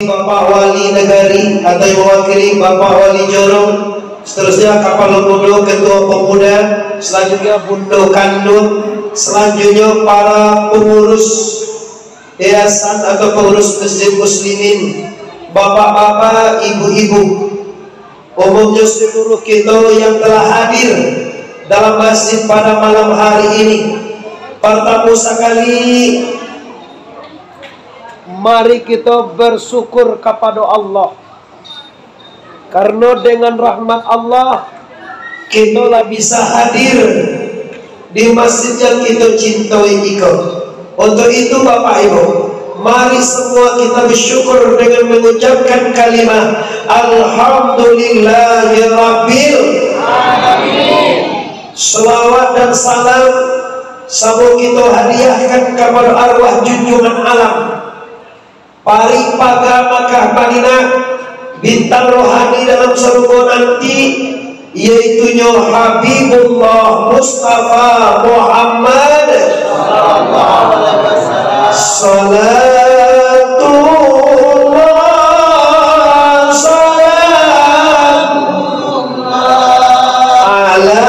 Bapak Wali Negari atau yang mewakili Bapak Wali Jorong, seterusnya Kapal Bundo Ketua Pemuda, selanjutnya Bundo Kandung, selanjutnya para pengurus yayasan atau pengurus Masjid Muslimin, bapak-bapak, ibu-ibu, umumnya seluruh kita yang telah hadir dalam masjid pada malam hari ini. Pertama sekali, mari kita bersyukur kepada Allah, karena dengan rahmat Allah kita lah bisa hadir di masjid yang kita cintai ini. Untuk itu Bapak Ibu, mari semua kita bersyukur dengan mengucapkan kalimat Alhamdulillahirabbil alamin. Selawat dan salam sama kita hadiahkan kepada arwah junjungan alam Paripaga Makkah Madinah, bintang rohani dalam surga nanti, yaitu Habibullah Mustafa Muhammad sallallahu alaihi wasallam. Salatullah salamullah ala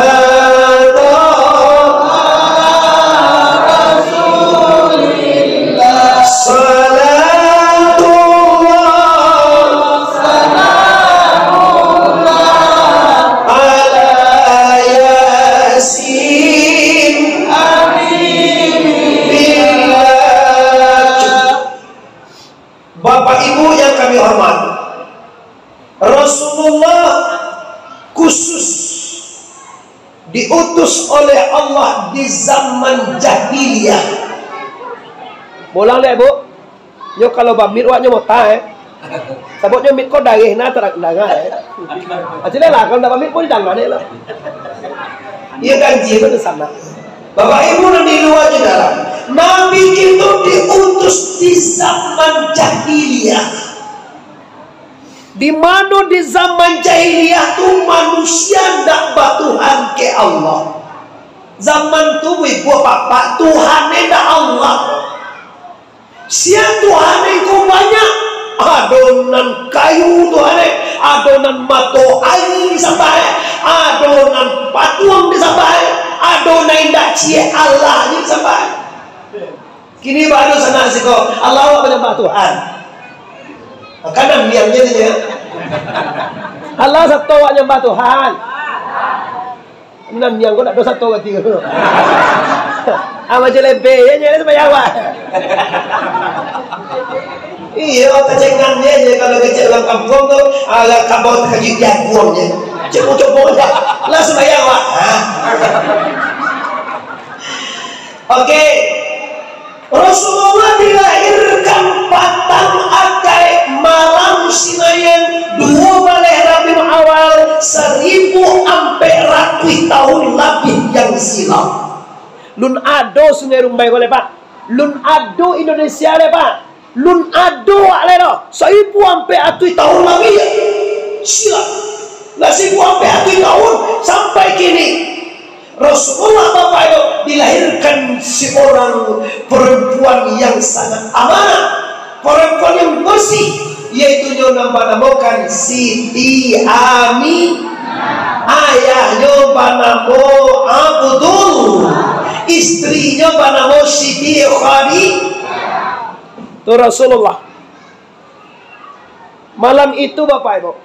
Rasulillah. Rasulullah khusus diutus oleh Allah di zaman jahiliyah. Bolang le bu, yo kalau bamir waknya mau tahu, sebabnya mit ko daging na terak dagang. Aja lah kalau bamir pun jangan lah. Ia ganji itu sama. Bapak Ibu dan di luar di dalam, Nabi itu diutus di zaman jahiliyah. Di mana di zaman jahiliyah tu manusia ndak batuhan ke Allah. Zaman tu ibu bapak Tuhan ndak Allah. Sia Tuhan itu banyak. Adonan kayu Tuhan, adonan mato air sampai, adonan patuang di sampai, adonan ndak cie Allah ni sampai. Kini baru sana siko Allah apa Tuhan. Kadang diamnya dia. Allah satu wak nyembah Tuhan. Nan yang kau nak dosa satu kati. Ama jelebe ya nyele sembahyang wak. Iya, kecengan dia je kalau kecil dalam kampung tu agak kabut kaji jaguangnya. Cepu-cepu aja. Lah sembahyang wak. Oke. Rasulullah dilahirkan patang akai malam Sinayan 2 balai Rabiul Awal 1400 tahun lebih yang silam. Lun ado Sungai Rumbai boleh Pak. Lun ado Indonesia le Pak. Lun ado ale do. 1400 tahun lebih ya. Silam. Lah 1400 tahun sampai kini. Rasulullah Bapak Ibu dilahirkan seorang perempuan yang sangat amanah, perempuan yang bersih, yaitu namakan Siti Ami. Ayahnya banamo Abdul, istrinya banamo Siti Khadi. Itu Rasulullah. Malam itu Bapak Ibu,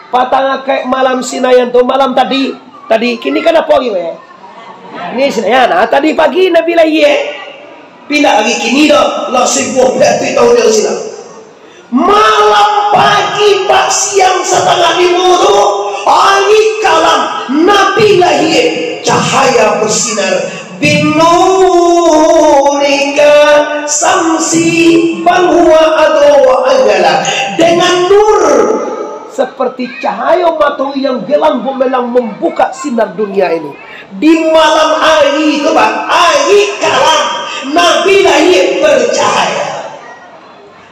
patang kayak malam Sinayan tuh malam tadi kini kan apa gitu ya? Ini Sinayan. Nah, tadi pagi Nabi lahir. Pila lagi kini dah lah 1400 tahun yang silam. Malam pagi pak siang setengah 5 tu hari kalam Nabi lahir, cahaya bersinar. Binurika samsi bal huwa adwa agala, dengan nur seperti cahaya matahari yang gelang bumelang membuka sinar dunia ini. Di malam hari itu Pak, hari kalam Nabi lahir bercahaya.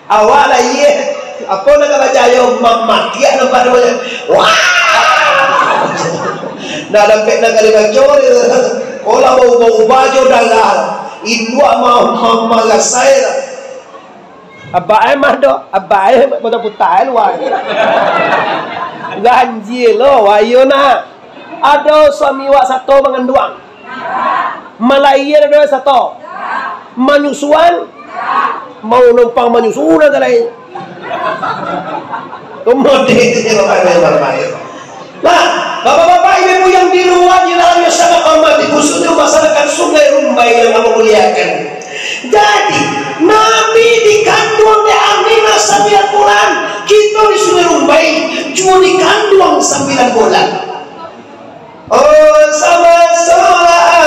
Awal lahir apa nak baca yo mamaki ada pada banyak. Wah. Nah dapat nak kali baca kalau bau baju dalam indua mau mama saya. Abai mah do, abai pada putai luar. Ganji lo, wayo na. Ada suami wak satu mengenduang. Malaya ada satu. Menyusuan. Mau numpang menyusuan kali. Kemudian bapak-bapak. Nah, bapak-bapak ibu yang di luar di dalamnya sangat hormati, khususnya masyarakat Sungai Rumbai yang kamu muliakan. Jadi Nabi dikandung di Aminah 9 bulan, kita di Sungai Rumbai cuma dikandung 9 bulan. Oh sama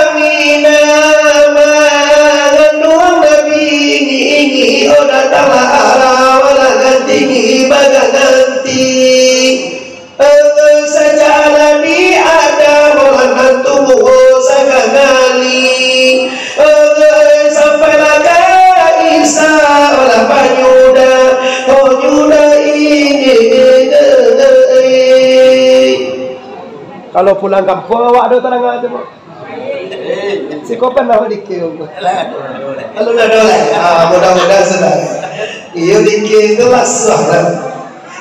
Aminah mengandung Nabi ini, oh datanglah arah wala ganti baga ganti. Sajalani ada molan tubuh sagangali sampailah ke Isa olah panyuda ini. Kalau pulang kampung awak ada terang aja bu. Si kopan awak dikir. Kalau dah doleh, mudah-mudahan sedang. Iya dikir itu lah suara.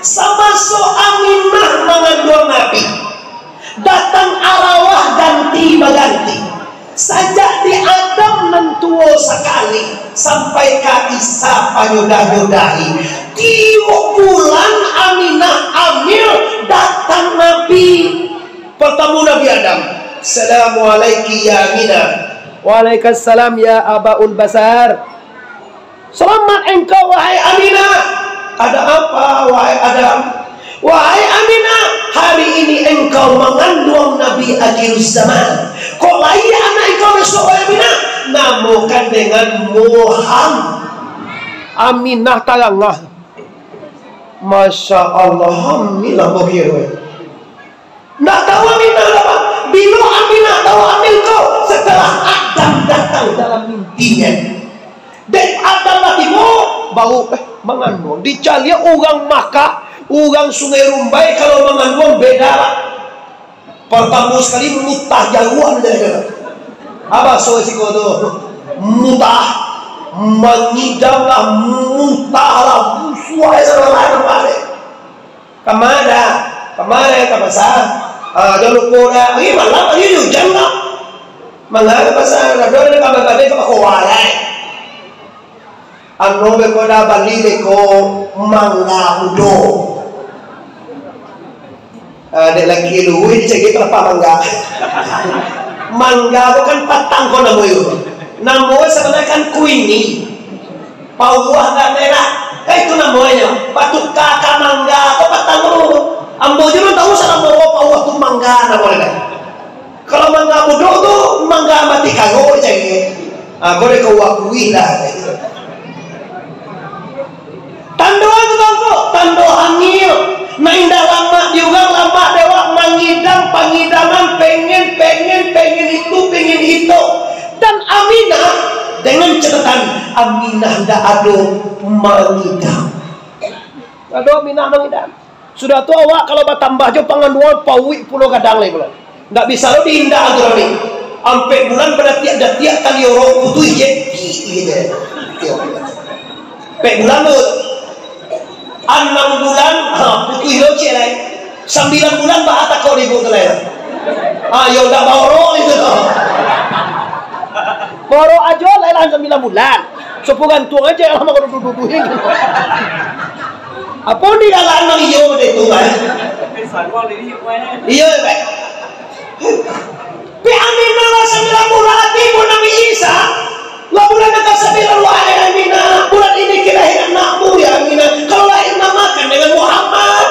Sama Aminah mengandung Nabi, datang arawah ganti baganti. Sajak di Adam nentuo sekali sampai ke Isa panyudah-nyudahi. 3 bulan Aminah amil datang Nabi. Pertemu Nabi Adam. Assalamualaikum ya Aminah. Waalaikumsalam ya Abaul Basar. Selamat engkau wahai Aminah. Ada apa wahai Adam? Wahai Aminah, hari ini engkau mengandung Nabi akhir zaman. Kok lain anak engkau besok wahai Aminah? Namakan dengan Muhammad. Aminah talangah. Masya Allah, Alhamdulillah bokir. Nak tahu Aminah apa? Bila Aminah tahu amil kau setelah Adam datang dalam mimpinya. Dan Adam lagi bau mengandung. Dicalia orang Makkah, orang Sungai Rumbai kalau mengandung beda lah. Pertama sekali mutah jagoan dia. Apa solusi kau tu? Mutah, mengidam lah, mutah lah, busuai sama lain. Kemana pasal? Jangan lupa dah. Ini malam ini hujan lah. Mengapa pasal? Ada yang kabar-kabar ke Kuala. Ano be ko da bali ko mangga udo. Ada lagi lu ini cekik apa mangga. Mangga bukan patang ko namo yun. Namo sebenarnya kan kuini. Pauah dan merah. Itu namanya. Patuk kakak mangga atau patang lu. Ambo juga tahu sana mau pauah tu mangga namanya. Kalau mangga udo tu mangga mati kago cekik. Aku dek wakui lah. Tandoan tu tando hamil. Maindah lama juga lama dewa mengidam pengidaman pengen itu. Dan Aminah dengan catatan Aminah dah ada mengidam. Ada Aminah mengidam. Sudah tu awak kalau bertambah je penganduan pawi pulau kadang lagi pula. Tak bisa lo diindah tu ni. Sampai bulan berarti ada tiap kali orang putih yeti gitu. Sampai bulan tu 6 bulan putih lo cek lain. 9 bulan bahasa kau ribu tu lain. Yo dah bawa itu tu. Bawa aja lain 9 bulan. Sepugan tuang aja lama kau duduk gitu. Apa ni kalau anak iyo itu kan? Iya baik. Pi Aminah 9 bulan tiba Nabi Isa. Lah bulan dekat 9 wahai Aminah. Bulan ini kelahiran anakmu ya Aminah. Kalau lahir namakan dengan Muhammad.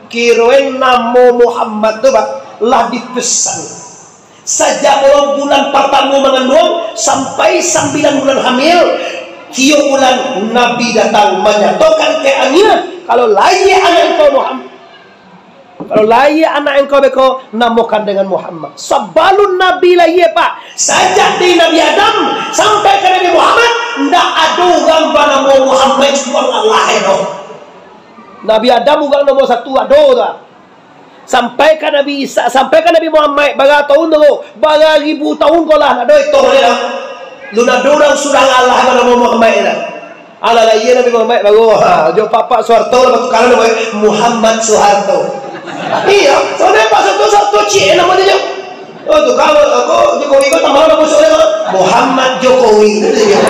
Kirain nama Muhammad tu lah dipesan. Sejak bulan pertama mengandung sampai 9 bulan hamil. 3 bulan Nabi datang menyatakan ke Aminah, kalau layak anak engkau Muhammad, kalau layak anak engkau beko namakan dengan Muhammad. Sebelum Nabi layak pak, sejak di Nabi Adam sampai ke Nabi Muhammad, ndak ada gambar nama Muhammad cuma Allah itu. Nabi Adam bukan nomor 1 ada tak? Sampai ke Nabi Isa, sampai ke Nabi Muhammad, berapa tahun tu? Berapa ribu tahun kau lah, ada itu dia. Luna dorang surang Allah nama Muhammad dah. Ala iya Nabi Muhammad baru. Jo Pak Soeharto lah batu kanan namanya Muhammad Soeharto. Iya, soalnya Pak Soeharto cik namanya jo. Oh tu kalau aku Jokowi kau tambah nama soalnya Muhammad Jokowi itu dia.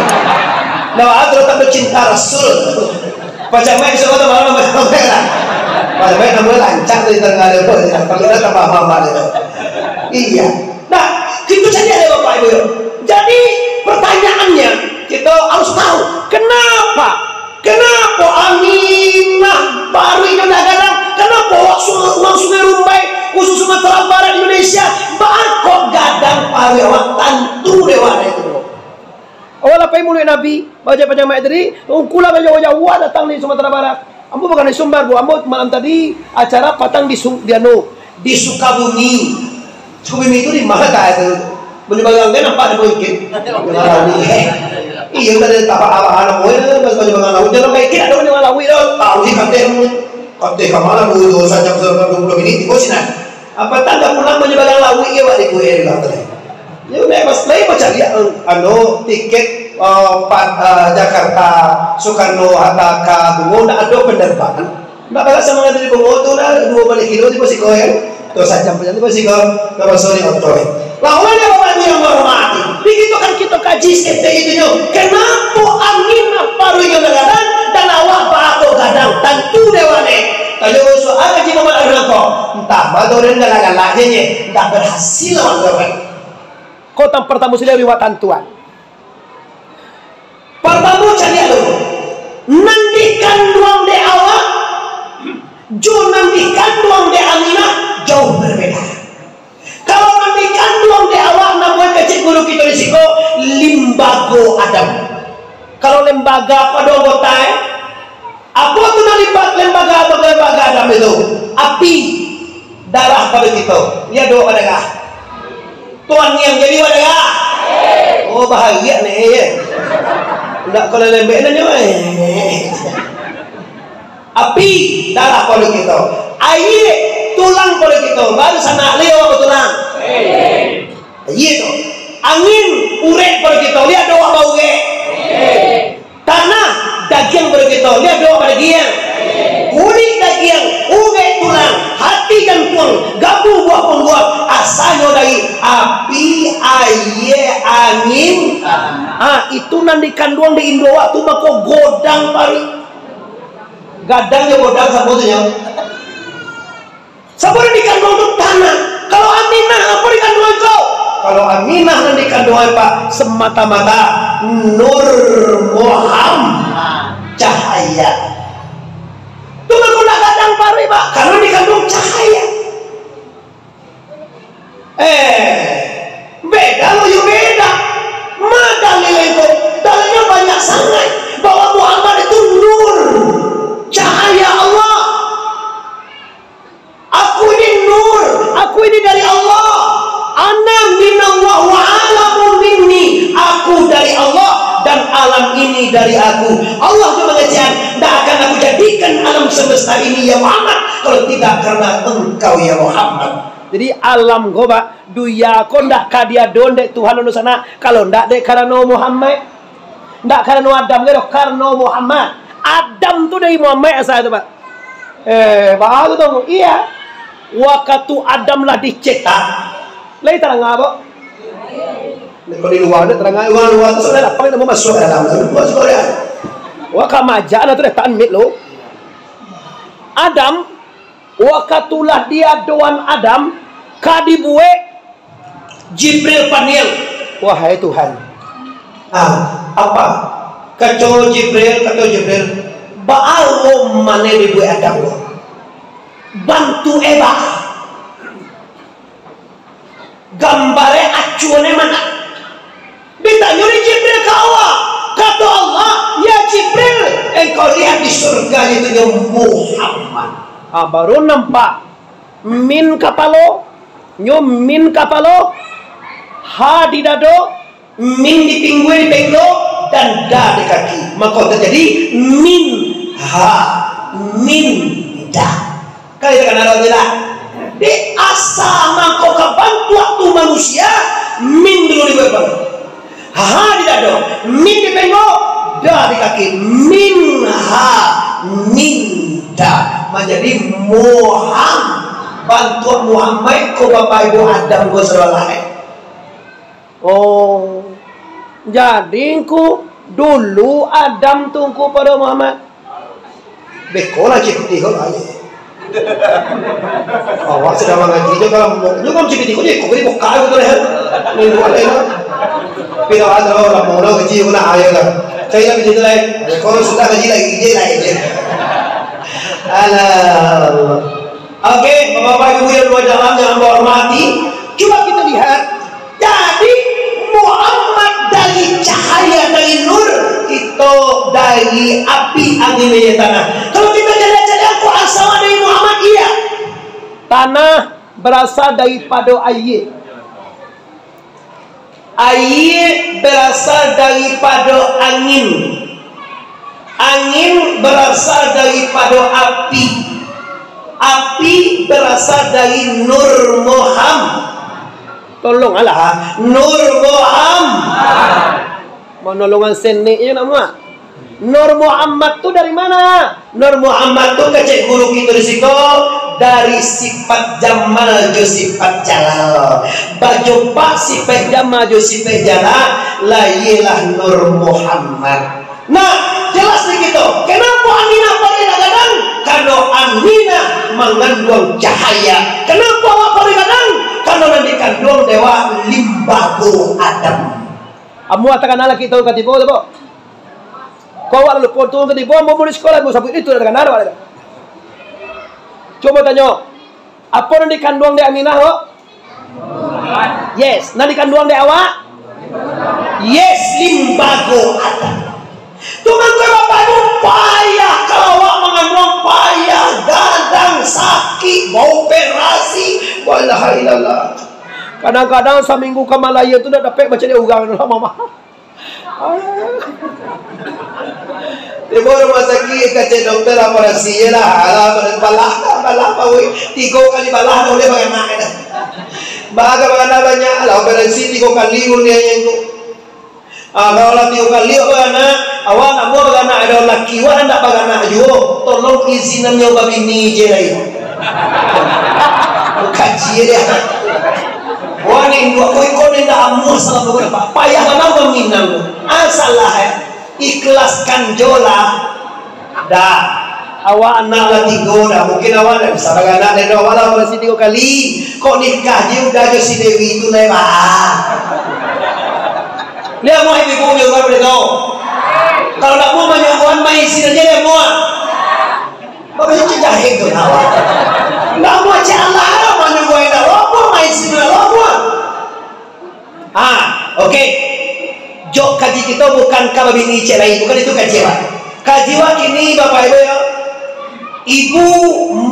Nah, atau tak bercinta Rasul. Macam mana kita tambah nama merah. Macam mana nama lancang dari tengah ada pun. Kalau kita tambah Muhammad itu. Iya. Nah, itu saja ya Bapak Ibu. Jadi pertanyaannya kita harus tahu kenapa Aminah baru kadang-kadang kenapa uang Sungai Rumbai khusus Sumatera Barat Indonesia kok gadang pari awak tantu dewa itu. Awal apa yang mulut Nabi baca mak tadi ungkulah Jawa datang di Sumatera Barat. Ambo bukan di Sumbar bu, ambo malam tadi acara patang di Sukabumi. Sukabumi itu di mana itu? Menyebalangkan apa ada mungkin? Iya udah tak apa-apa mau itu masih mengalau jangan kayak kita ada mengalau itu tahu sih kate kemana bu itu saja 20 menit di sini apa tanda pulang menyebalang lawi ya pak di gue di kantor ya udah mas lagi macam dia tiket Jakarta Soekarno Hatta ke Bungo nggak ada penerbangan nggak bakal sama dari Bungo tuh nah 2 balik kilo di posisi koyen tuh saja macam di posisi kau nggak sorry otoy lawannya bapak yang menghormati begitu kan kita kaji skeptik itu kenapa Aminah paru yang gadang dan awak atau gadang tentu dewane kalau soal kaji Muhammad Arnako entah badorin galak-galaknya entah berhasil lawan kota pertama sudah lewat tantuan pertama cari dulu nantikan ruang de awak jo nantikan ruang de Aminah jauh berbeda. Kalau nanti kandung di awak namanya kecil guru kita risiko limbago Adam. Kalau lembaga pada anggota apa tu lembaga Adam itu? Api darah pada kita. Dia doa pada kah? Tuhan yang jadi pada kah? Oh bahagia nih ya. Enggak kalau lembek nanya api darah pada kita. Air tulang pada kita baru sana leo tulang iya tu angin urek pada kita lihat doa bau ke tanah daging pada kita lihat doa pada dia kulit daging urek tulang hati jantung gabung buah pun buah asalnya dari api air angin itu nanti kandung di Indo waktu mako godang pari gadangnya godang sabotnya Sabun dikandung untuk tanah. Kalau Aminah apa dikandung itu? Kalau Aminah nanti kandung apa? Semata-mata Nur Muhammad cahaya. Itu aku nak kadang pari pak, karena dikandung cahaya. Beda loh ya beda. Mana dalil itu? Dalilnya banyak sangat bahwa Muhammad itu nur, cahaya Allah. Aku ini nur, aku ini dari Allah. Ana minallah wa alamun minni. Aku dari Allah dan alam ini dari aku. Allah juga mengatakan, tidak akan aku jadikan alam semesta ini ya Muhammad kalau tidak karena engkau ya Muhammad. Jadi alam goba duya ko ndak kadia donde Tuhan anu sana kalau ndak dek karena Muhammad. Ndak karena Adam gero karena Muhammad. Adam tuh dari Muhammad asal itu Pak. Bahagia tuh. Iya. Waktu Adam lah dicetak lain terang apa? Kalau di luar terang luar itu sudah apa kita mau masuk dalam masuk ya waktu majak itu dah tanmit lo Adam waktu lah dia doan Adam kadibue Jibril panggil wahai Tuhan apa kacau Jibril ba'al mana dibue Adam lo bantu Eva gambare acuannya mana ditanya oleh Jibril ke Allah kata Allah ya Jibril engkau lihat di surga itu yang Muhammad baru nampak min kapalo ha di dado min di pinggul di penggo dan da di kaki maka terjadi min ha min da kali tekan ada tidak di asa mangkau kebantu waktu manusia min dulu di bawah tidak dong min di bengok da di kaki minha minda menjadi bantuan Muhammad ko bapak ibu Adam ko seralahe. Oh, jadi ku dulu Adam tungku pada Muhammad. Bekola cipti ko aja. Awak sedang mengaji juga kalau cipti ko je ko beri buka itu leher. Minggu ada itu. Bila ada orang mau ngaji ko na ayo lah. Saya nak cerita lain. Kalau sudah ngaji lagi je lah je. Alah. Oke, Bapak Ibu yang luar dalam yang hormati, coba kita lihat. Jadi Muhammad dari cahaya, dari nur, kita dari api angin tanah. Kalau kita jadi aku asal dari Muhammad, iya. Tanah berasal daripada air. Air berasal daripada angin. Angin berasal daripada api. Api berasal dari Nur Muhammad. Tolong alah, Nur Muhammad. Menolongan seniknya nama. Nur Muhammad tu dari mana? Nur Muhammad tu kecek guru kita di situ dari sifat Jamal jo sifat Jalal. Baju pak sifat Jamal jo sifat Jalal, lailah Nur Muhammad. Nah, jelas nih gitu. Kenapa Aminah pada kadang? Karena Aminah mengandung cahaya. Kenapa awak pada kadang? Karena nanti kandung dewa limbago Adam. Amu atakan ala kita ke tibo tibo. Kau awak lalu potong ke tibo mau mulai sekolah mau sabut itu dengan arwah. Coba tanya. Apa nanti kandung de Aminah kok? Yes, nanti kandung de awak? Yes, limbago Adam. Tuhan gue bapak ibu payah kalau awak mengandung payah, gadang, sakit, mau operasi, walahailallah. Kadang-kadang seminggu ke Malaya itu dah dapat macam dia urang lah mama. Tiba rumah sakit kata dokter operasi lah, balah pawe, 3 kali balah boleh bagaimana? Bagaimana banyak lah operasi 3 kali boleh yang itu. Kalau lah 3 kali anak awak nak buat anak ada laki awak nak bagaimana juga tolong izin namanya babini je lah itu kaji dia wah ni dua koi ni dah amus salah beberapa payah mana meminang asalah ikhlaskan jola dah awak anak lah 3 dah mungkin awak dah bisa bagaimana dan awak lah operasi 3 kali kok nikah je udah je si Dewi itu lewat. Lihat mau ibu dia orang beritahu. Kalau tak mau menyambut main sini aja dia mau. Bapak itu jahil tu awak. Tak mau jalan apa menyambut dah. Apa main sini apa? Okey. Jok kaji kita bukan kabar bini cek lain, bukan itu kaji awak. Kaji awak ini Bapak Ibu ya. Ibu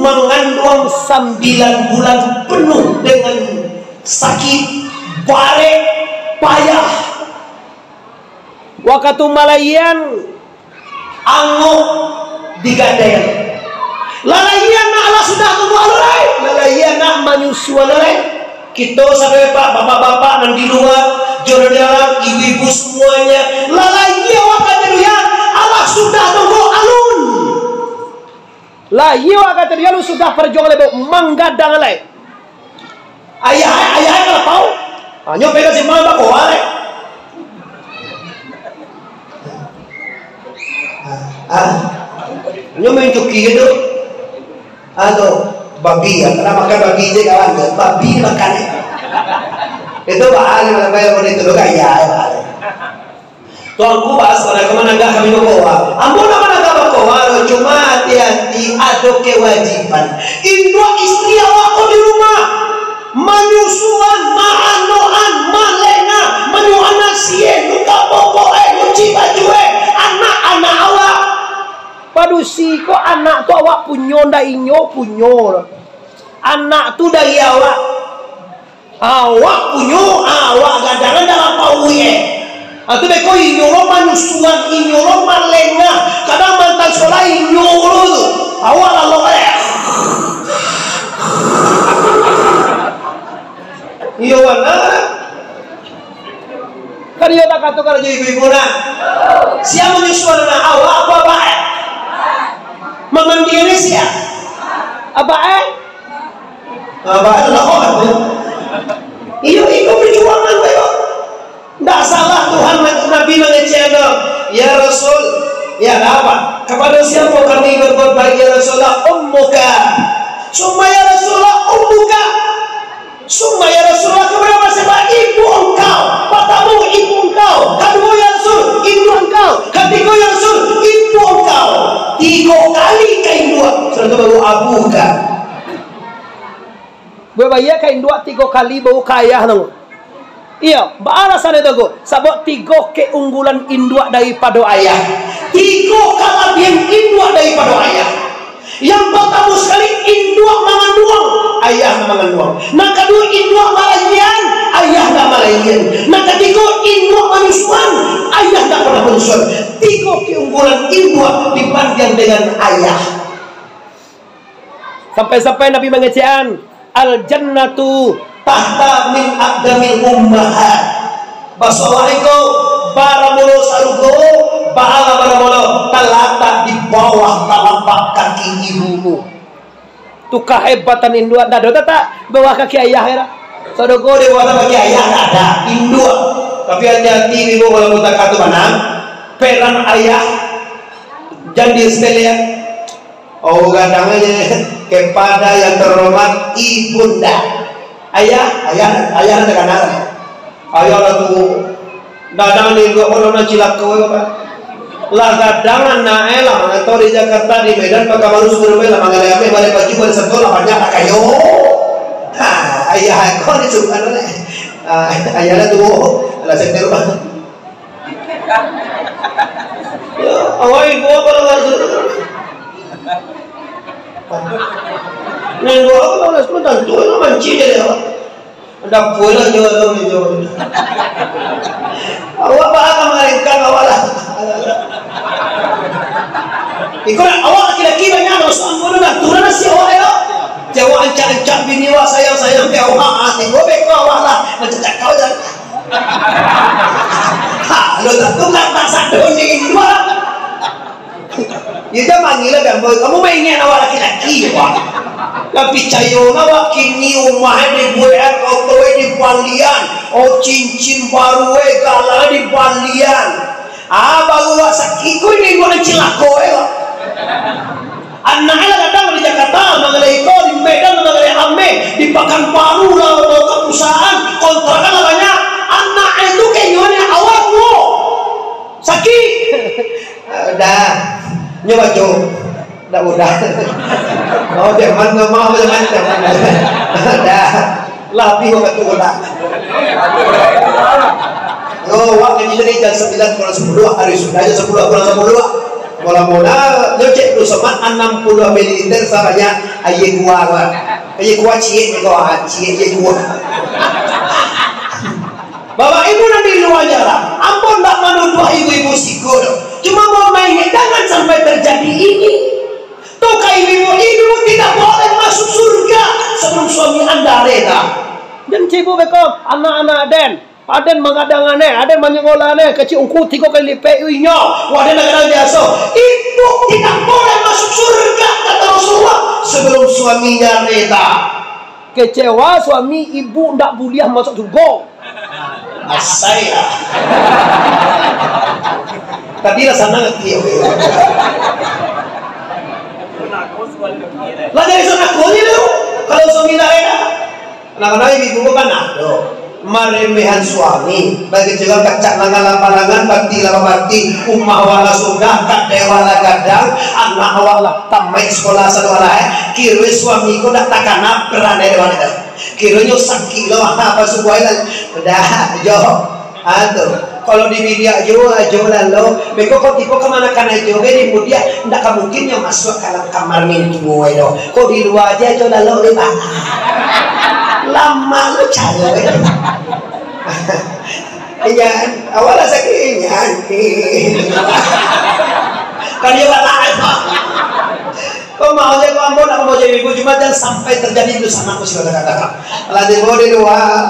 mengandung 9 bulan penuh dengan sakit, baret, payah. Waktu Malayan anguk digadeng. Lalayan nak Allah sudah tunggu alai. Lalayan nak menyusu alai. Kita sampai bapak-bapak dan di luar, jodoh dalam ibu-ibu semuanya. Lalayan waktu dia Allah sudah tunggu alun. Lalayan waktu dia lu sudah perjuangan lebih menggadang alai. Ayah kalau tahu. Hanya pegang si mama kau alai. Nyo main cuki itu babi ya, karena makan babi je kawan, babi makan itu bahaya malah bayar itu lo kaya bahaya. Tuanku bahas pada kemana gak kami bawa, ampun mana gak bawa, cuma hati-hati ada kewajiban. Indra istri awakku di rumah, menyusuan, maanoan, malena, menyuan nasien, luka pokok, nyuci baju, anak-anak awak. Padusi kok anak tu awak punyo dari inyo punyo. Anak tu dari awak. Awak punyo, awak gadangan dalam pauye. Atu beko inyo lo manusuan, inyo lo malenga. Kadang mantan sekolah inyo lo tu. Awak lalu Iya wana. Kan dia tak kata kalau jadi ibu nak. Siapa menyusul anak awak apa baik? Mama dia ni siapa? Apa Apa adalah orang tu? Iyo perjuangan baik. Tak salah Tuhan Nabi mengecek ya Rasul, ya apa? Kepada siapa kami berbuat baik ya Rasulullah? Ummuka. Summa ya Rasulullah ummuka. Summa ya Rasulullah kepada siapa? Ibu engkau. Pertama ibu engkau. Kedua ya Rasul ibu engkau. Ketiga ya Rasul ibu engkau. 3 kali kain dua. Sudah baru abuka. Berbayar kain dua 3 kali baru kaya nang. Iya, alasan itu go. Sebab 3 keunggulan induk daripada ayah. 3 kelebihan induk daripada ayah. Yang pertama sekali induk mengandung, ayah mengandung. Yang kedua induk malayan, ayah tak malayan. Yang ketiga induk menyusuan, ayah tak pernah menyusuan. 3 keunggulan induk dibanding dengan ayah. Sampai-sampai Nabi mengecekan al-jannatu tahta min aqdamil ummahat. Basawahiko baramolo sarugo baramolo talata di bawah telapak kaki ibumu. Tu kehebatan induk ada tak bawah kaki ayah ya. Sarugo di bawah kaki ayah ada induk. Tapi hati-hati ibu kalau kita kata mana peran ayah jadi sekalian. Oh kadang-kadang kepada yang terhormat ibunda. Ayah ada kanan. Ayah lah tu dadang ni gua orang nak cilak kau apa? Lah dadangan nae lah mengatur di Jakarta di Medan pakai baru sebelum lah mengalami ame balik baju balik sentuh lah banyak tak kayo. Ayah kau ni suka mana? Ayah lah tu lah sektor apa? Awak ibu apa lah tu? Nih gua kalau nak sekolah tentu itu manci je dia. Ada pola jual ni jual. Awak bahkan mereka awak lah. Ikut awak laki-laki banyak dosa ampunan nak turun nasi awak ya. Jawab ancak-ancak bini awak sayang-sayang ke awak. Tengok beko awak lah macam tak kau dah. Lo tak tu tak satu ni dua. Dia dah panggil lah kan, kamu main awak laki-laki wak. Tapi cayo awak kini rumah di buat auto di balian, oh cincin baru galah di balian. Baru awak sakit kau ni buat cilako Anaknya datang di Jakarta, mengenai kau di Medan, mengenai Ame, di Pekanbaru lah, ke perusahaan kontrakan lah banyak. Anak itu kayaknya awak lo sakit. Dah. Nyoba jom, dah udah. Mau jangan mau dah. Lapih kau tu udah. Oh, waktu ini jam 9:10 hari sudah jam 10:10. Mula-mula nyocek tu semat 60 ml sebanyak air kuah. Air kuah cie kuah. Bapak ibu nanti luar jalan. Ampun tak menuduh ibu-ibu sikul. Cuma mau main jangan sampai terjadi ini. Tukar ibu tidak boleh masuk surga sebelum suami anda reda. Dan cipu bekom anak-anak Aden mengadang aneh, Aden menyekolah aneh, kecil ungku 3 kali lipat uinya. Waden kadang biasa. Ibu tidak boleh masuk surga kata Rasulullah sebelum suaminya reda. Kecewa suami ibu tidak boleh masuk surga. Saya. Tadi sana ngerti. Lah dari sana koni tu. Kalau suami dah reda. Kadang-kadang ibu kan ada. Meremehan suami. Bagi juga kacak langan-langan bakti lama bakti. Umah wala sudah kat dewala gadang. Anak awak tamai sekolah sadwala. Kira suami ko dak takana berane dewala. Kiranya sakit lo apa sebuah lah. Dah jo. Aduh. Kalau di media jualan lo, beko kau tipe kemana kan aja, di media tidak mungkin yang masuk dalam kamar minggu lo. Kau di luar aja jualan lo lepas. Lama lo cari. Ya, awalnya sakitnya. Kan dia apa? Kau mau jadi kamu nak mau jadi ibu cuma jangan sampai terjadi itu sama aku sudah katakan. Lah di luar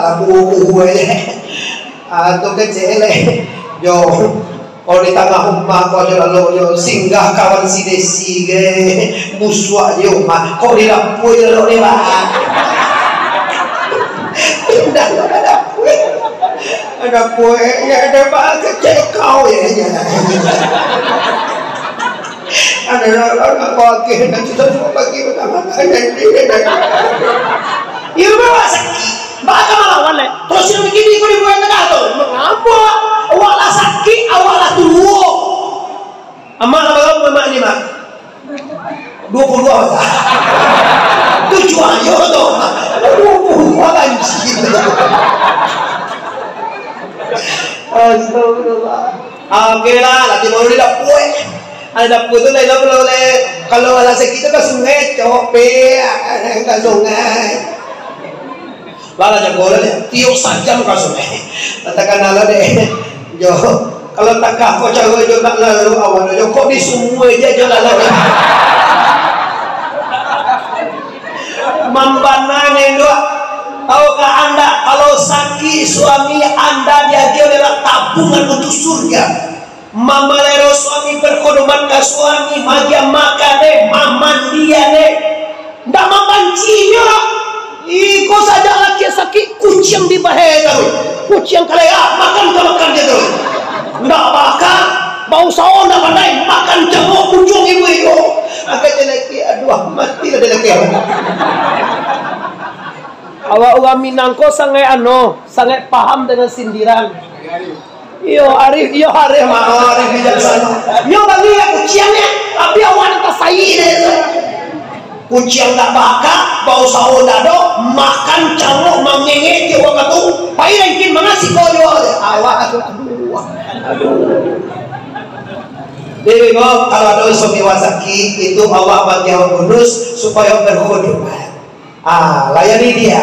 labu gue. Atau kecil yo kalau di tengah rumah kau lalu singgah kawan si desi ke busuk je rumah kau di dapur lalu ni bah dah ada dapur ya ada bah kecil kau ya ada orang bagi nanti semua bagi pertama ada ini bawa sakit baka malawan le terus sino begini ko di buhay na gato mengapa wala sakit awala tuwo ama na baga mo ma ni ma 22 ata tujuan yo to 22 banci astagfirullah akela lagi mau di dapur ada dapur tu lain kalau wala sakit ka sungai cope ka sungai lala jagolah deh, tiup saja muka sungai. Katakan lala deh, jo kalau tak kau jago jo nak lalu awal jo kok di semua aja jo lala deh. Mambana nendo, tahukah anda kalau sakit suami anda dia adalah tabungan untuk surga. Mama lero suami berkorban ke suami, magia makan deh, mama dia deh, ndak memancinya. Iko saja laki sakit kucing di bahaya terus kucing kalaya makan dia terus ndak makan bau saon ndak pandai makan cengok kunjung ibu itu agak laki aduh mati lah laki awak orang Minang ko sangat sangat paham dengan sindiran Yo Arif mah Arif bijaksana yo bagi ya kucingnya tapi awak tak sayi deh kucing tak bakar, bau sawo dado, makan cangok mengenge ke waktu tu, pai lagi mana si kau awak aduh. Jadi kalau ada suami sakit itu awak bagi awak bonus supaya berkhidmat. Layani dia,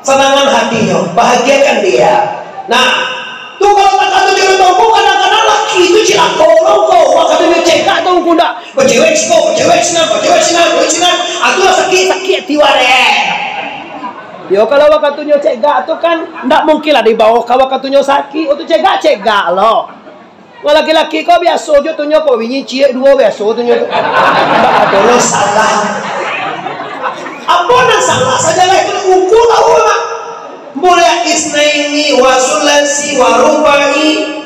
senangkan hatinya, bahagiakan dia. Nah, tu kalau tak kata jodoh tu kadang-kadang laki itu cilaka kau, waktu dia cekak tu kuda. Bercewek senang. Atulah sakit tiware. Yo kalau wakatunya cegak tu kan ndak mungkin lah dibawa ke wakatunya sakit. Untuk cegak loh. Kalau laki-laki kau biasa je tunyo kau wingi cie dua biasa tunyo. Ndak ada lo salah. Apa nak salah saja lah itu ukur tahu lah. Boleh isnaini wa sulasi wa rubai.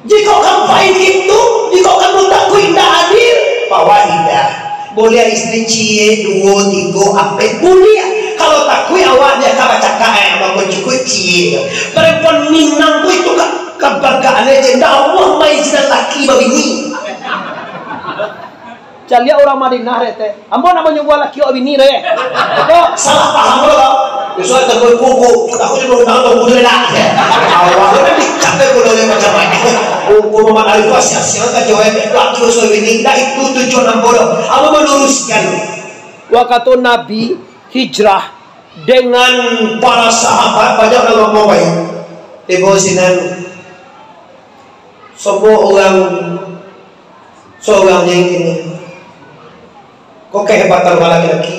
Jika kamu faham itu, jika kamu tak indah hadir, fawahidah. Boleh istri cie, 2, 3, 4, boleh. Kalau tak awaknya kamu cakap apa cukup cie. Perempuan Minang itu kebagaan aja. Allah mai jinak laki begini. Jadi orang Madinah rete. Ambo nak menyuguh laki bini re. Kok salah paham lo. Besok tak berkuku, aku juga tahu boleh lah. Awak kan dicapai boleh macam-macam. Hukum memadai itu sia-sia kan jawab laki besok bini. Dah itu tujuan bodoh. Apa meluruskan? Waktu Nabi hijrah dengan para sahabat banyak yang ngomong baik. Ibu sinan semua seorang yang ini. Kok kehebatan laki-laki?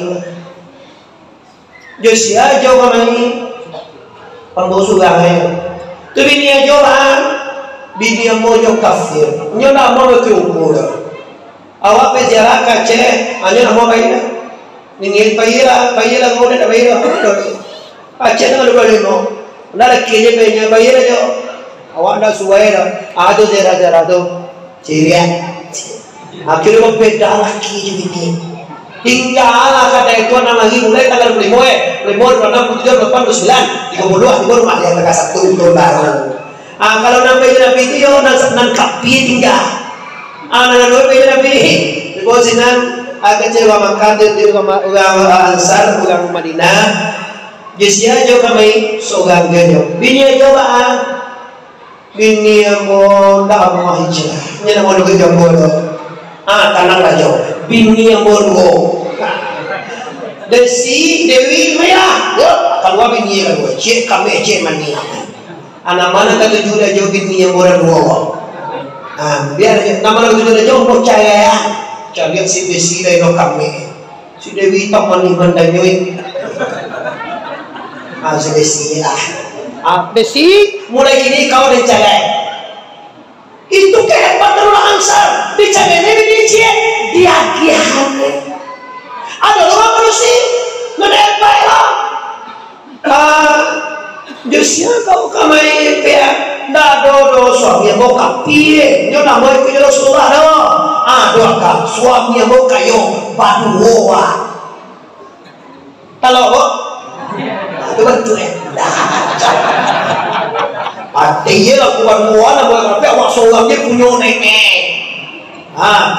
Josia jauh kami pembusu gaya. Tu bini jauhan, bini yang mau jauh kafir. Nyoda mau berkumpul. Awak pejalan kace, hanya mau bayar. Ningin bayar kau dah bayar. Kace tu ada berapa? Nara kiri bayar aja. Awak dah suai dah. Ado zera tu ceria. Akhirnya berbeda laki je bini. Tinggal kata itu nama lagi mulai tanggal 5 26 27 29 30 rumah yang dekat 1 tahun baru. Kalau nabi itu yo nan kapi tinggal. Nabi di bawah sinan kecil Makkah di orang Ansar orang Madinah. Jesia jo kami seorang genyo. Bini jo bini mo dah mau hijrah. Nya mau ke jambodo. Tanang rajo bini yang bodoh desi dewi merah kalau bini yang bodoh cek kami cek mani anak mana kata juga jauh bini yang bodoh biar nama lagi juga jauh percaya cari si desi dari kami si dewi tak mani mandanyoi si desi desi mulai kini kau dicagai. Itu kehebatan orang Ansar. Dicagai ini dicie dia gihannya. Ada orang manusia menebak lah. Jusnya kau kamai ya. Nda do suami mau kapie, nyo na mau ikut Rasulullah do. Do ka suami mau kayo baduwa. Kalau itu kan tu artinya lakukan muana boleh tapi awak suaminya punya nenek.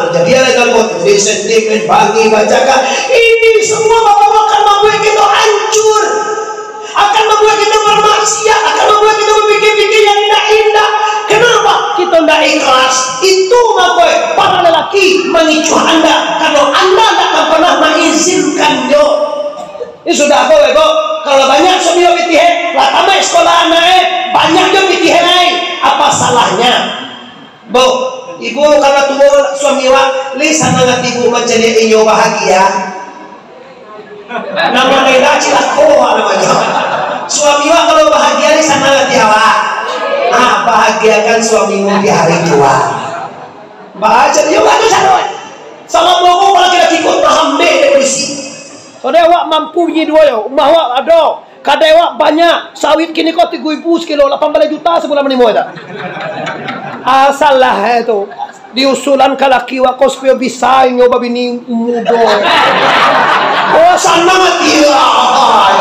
Terjadi ada dalam jadi sentimen bagi bacakan ini semua bapak akan membuat kita hancur, akan membuat kita bermaksiat, akan membuat kita berpikir-pikir yang indah-indah. Kenapa kita tidak ikhlas? Itu maksudnya para lelaki mengicu anda kalau anda tidak akan pernah mengizinkannya. Ini sudah apa ya, kalau banyak suami yang pitihe, lah tamai sekolah anak banyak yang pitihe lain. Apa salahnya? Bu, ibu kalau tua suami wa, lisan sangat ibu menjadi inyo bahagia. Nama nila cilako namanya. Suami wa kalau bahagia lisan sangat awak. Bahagiakan suamimu di hari tua. Baca dia baca sana. Sama bobo kalau kita ikut paham deh polisi. Soalnya awak mampu punya dua ya, umah awak ada, kadai awak banyak, sawit kini kau 3.000 sekilo, 18 juta sebulan menimo itu. Asal lah itu, diusulan ke laki awak kau supaya bisa nyoba bini muda. Oh sana mati lah,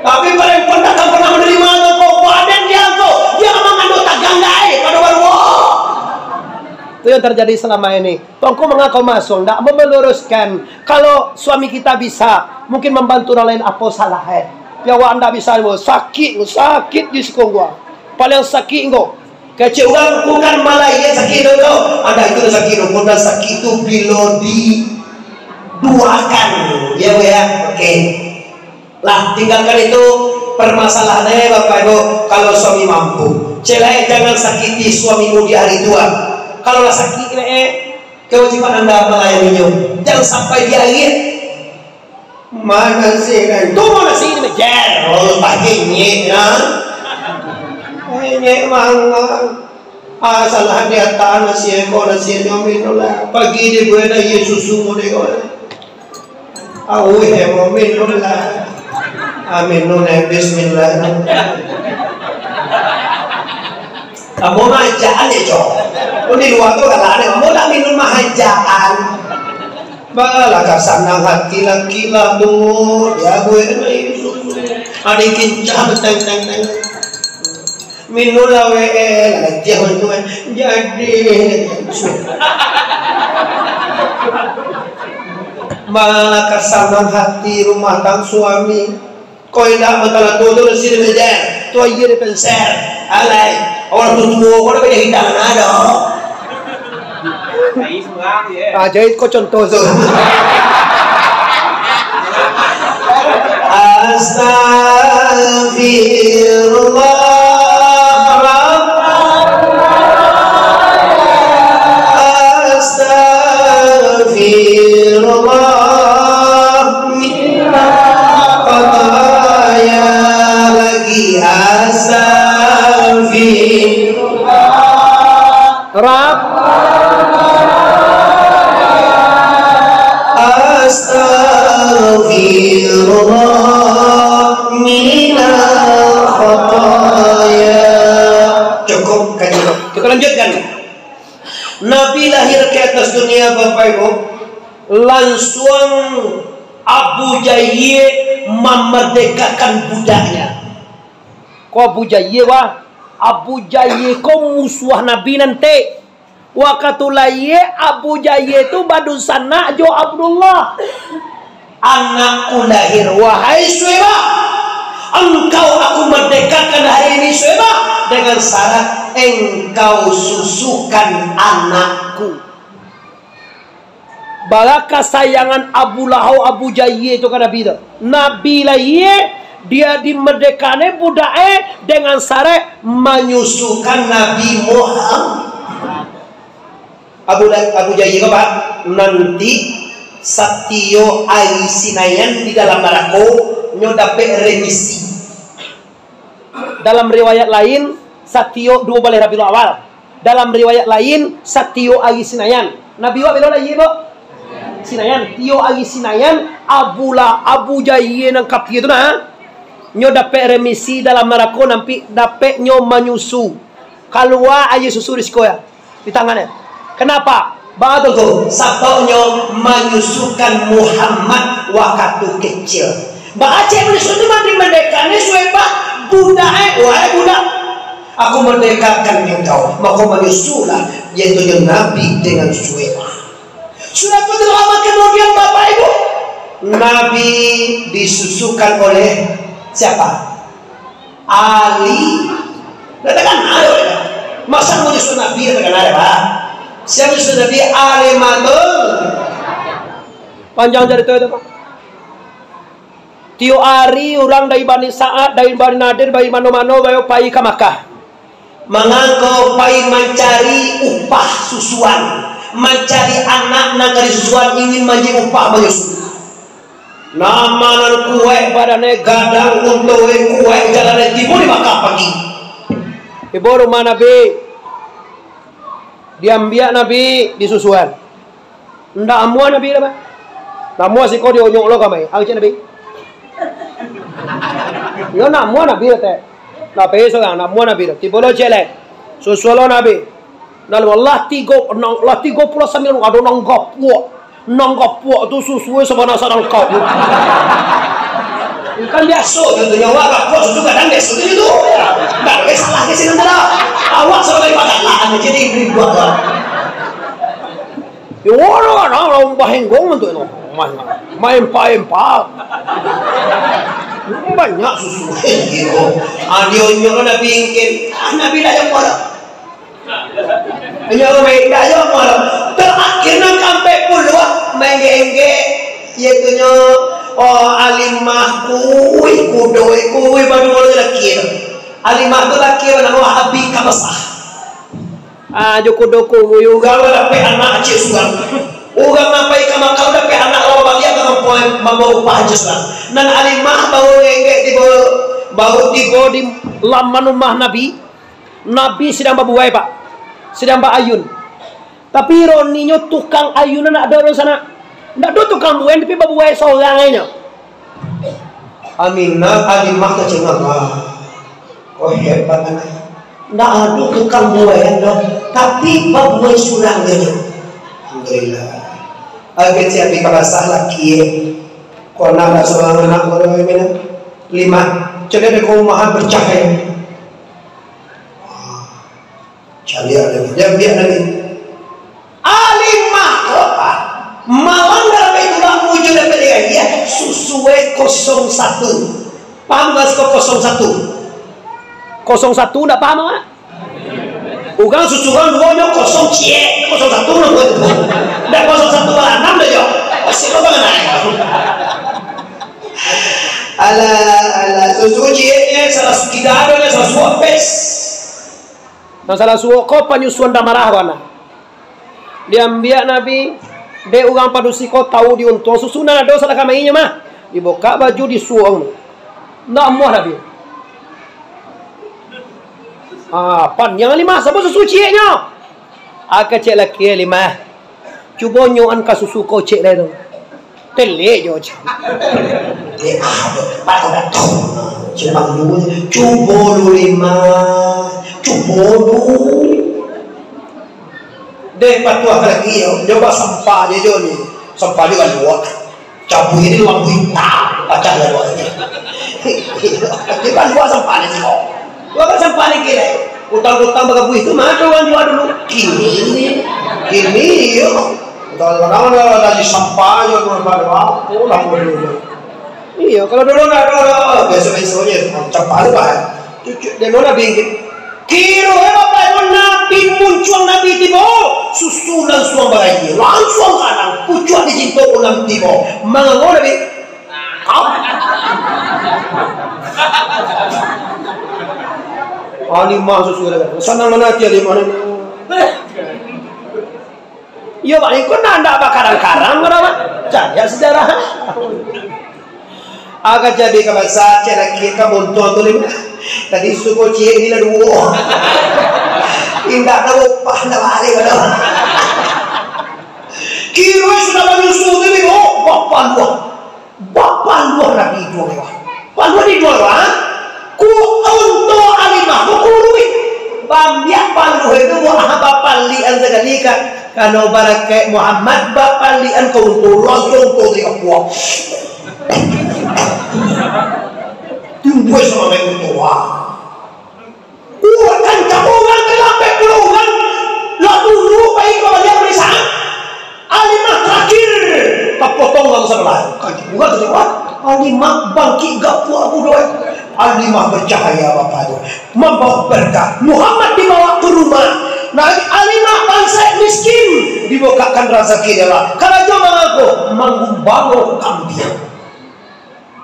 tapi perempuan tak akan pernah menerima kau, badan dia mengandung taganggai pada baru. Itu yang terjadi selama ini. Tongku mengaku masuk, tidak meluruskan. Kalau suami kita bisa, mungkin membantu orang lain apa salah. Ya wah anda bisa, sakit di sekolah gua. Paling sakit gua. Kecil orang bukan malah ia sakit itu. Ada itu sakit itu, bukan sakit itu bila diduakan. Ya oke. Lah tinggalkan itu permasalahannya Bapak Ibu. Kalau suami mampu, celai jangan sakiti suamimu di hari tua. Kalau sakit kewajiban anda melayaninya. Jangan sampai dia lihat mana sih kan? Tuh mana sih ini mejar? Oh paginya, ini mangga. Salah dia tanah sih kau nasi minum lah. Pagi dia buat air susu muda kau. Mau minum lah. Minum Bismillah. Kamu manjaan ya cok. Di luar tu kan ada. Kamu tak minum manjaan. Balah kasanang hati laki lah tu. Ya gue ada kincah teng. Minum lah lagi tu jadi. Balah kasanang hati rumah tang suami. Kau indah mentala tu nasi meja. Tu air di penser. Alai. Orang tua kau dah banyak hidangan ada. Jahit kau contoh tu. Astaghfirullah. Astagfirullah minal khataya. Cukup kan cukup. Kita lanjutkan. Nabi lahir ke atas dunia Bapak Ibu, langsung Abu Jahil memerdekakan budaknya. Kau Abu Jahil wah? Abu Jahil kau musuh Nabi nanti. Wakatulaye Abu Jahil itu badusan jo Abdullah. Anakku lahir wahai Suhaibah, engkau aku merdekakan hari ini Suhaibah dengan syarat engkau susukan anakku. Bala kesayangan Abu Lahab Abu Jahil itu kan Nabi lahir dia dimerdekane budaknya dengan syarat menyusukan Nabi Muhammad. Abu Jahil apa? Nanti Satyo Aisinayan di dalam barako nyodape remisi. Dalam riwayat lain, Satio dua balai Rabiul Awal. Dalam riwayat lain, Satio agi Sinayan. Nabi wa bila lagi, Bo? Sinayan, tio agi Sinayan, Abu Jayye nang kapi itu nah. Nyo dapat remisi dalam marako nampi dapat nyo menyusu. Keluar aja susu di sekolah di tangannya. Kenapa? Betul tuh. Sabto nyo menyusukan Muhammad waktu kecil. Baca menyusu itu mandi merdekanya sueba budak budak. Aku merdekakan engkau, maka menyusulah yaitu Nabi dengan sueba. Sudah betul lama kemudian Bapak Ibu, Nabi disusukan oleh siapa? Ali. Katakan ada. Masa mau nyusul Nabi katakan ada, Pak? Siapa nyusul Nabi? Ali Matul. Panjang cerita itu, Pak. Tio Ari orang dari Bani Sa'ad, dari Bani Nadir, dari mano-mano, bayo pai ke Makkah. Mengangkau pai mencari upah susuan. Mencari anak nagari susuan ingin menjadi upah menyusu. Nama nan kue badannya gadang untuk kue jalan timur di Makkah pagi. Ibu rumah Nabi diambil Nabi di susuan. Ndak amua Nabi apa? Namua si kau dionyok lo kamai. Aku Nabi. Yo namua Nabi teh. Nabi seorang namua Nabi. Tiba lo jelek. Susuan Nabi. Lalu Allah 39 ada nanggap puak tu susu sebenarnya sarang kau. Kan biasa tentunya awak puak susu kadang biasa itu. Tak ada salah di sini dah. Awak sebagai padalah jadi beri buat lah. Ya orang bahengong tu itu. Main pa. Banyak susu gitu. Adionyo Nabi ingin Nabi dah yang mana? Hanya orang dah yang mana? Terakhirnya sampai puluh mengge iaitunya alimah kui baru mulai laki. Alimah tu laki nama Wahabi kabasah. Joko juga dapat anak cik suram. Ugang napai kama kau dapat anak lawa bagia kama poin mampu upah jesulam. Dan alimah baru engge tiba di laman rumah Nabi. Nabi sedang berbuai Pak, sedang berayun. Tapi ironinya tukang ayunan ada orang sana. Tidak ada tukang buai tapi berbuai seorang aja. Aminah alimah kecil oh hebat anak. Tidak ada tukang buai tapi berbuai surang aja. Alhamdulillah. Agak siapa kabasah laki. Kau nak seorang anak orang ini 5. Jadi ada keumahan bercahaya. Cari ada dia biar Nabi. Alimah apa? Malang dalam itulah wujud dapat dia sesuai 01. Paham nggak ke 01? 01 nggak paham nggak? Bukan susuran duanya 0 cie 01 nggak? Nggak 01 lah 6 dah jo. Masih apa nggak? Ala susu cie nya salah tidak ada salah suapes. Nah salah suwo kau penyusuan damarah wana. Diambil Nabi, dia orang padusi kau tahu diuntung susunan ada salah kamainya mah. Dibuka baju disuang. Ndak muah Nabi. Pan yang 5 siapa susu cieknya? Aka cek laki 5. Cuba nyoan ka susu kau cek dah tu. Telek je cek. Cuba lu 5. Cuba lu. Dek patuah lagi yo. Coba sampah dia jo ni. Sampah dia kan luak. Cabu ini luak hitam. Pacah dah luak ni. Dia kan luak sampah ni semua. Luak kan sampah ni kira. Utang-utang bagai buih tu mana orang jual dulu. Kini yo. Kadang-kadang lagi sampah je berapa pulang dulu. Iya, kalau dulu nggak ada biasa-biasanya sampah tu kan. Dia mana bingkit. Kira apa itu Nabi muncul Nabi tiba susu langsung berani langsung kadang pucuk di cinta ulam tiba menganggur Nabi. Alimah susu lagi. Senang mana dia di mana? Ya Pak, ikut nanda apa karang-karang berapa? Caya sejarah. Aga jadi kabasa cina kita monton tu lima. Tadi suku cie ini lah dua. Indah na upah na balik pada. Kira sudah menyusul ni oh bapak luar Nabi dua ni wah. Bapak di dua wah. Ku untuk alimah ku kurui. Bambiak palu itu wah bapak lian sekali kan. Kalau barakai Muhammad bapak lian kau untuk lojong tu dia kuat. Tunggu sama mereka tua. Kan cakungan kenapa peluang? Lah dulu baik kau dia berisah. Alimah terakhir tak potong langsung sebelah. Bukan tu kuat. Alimah bangkit gak puas budak. Alimah bercahaya bapak tu. Membawa berkah. Muhammad dibawa ke rumah. Nah, alimah bangsa miskin dibukakan rezeki dia lah. Kalau cuma aku mengumbango kambing.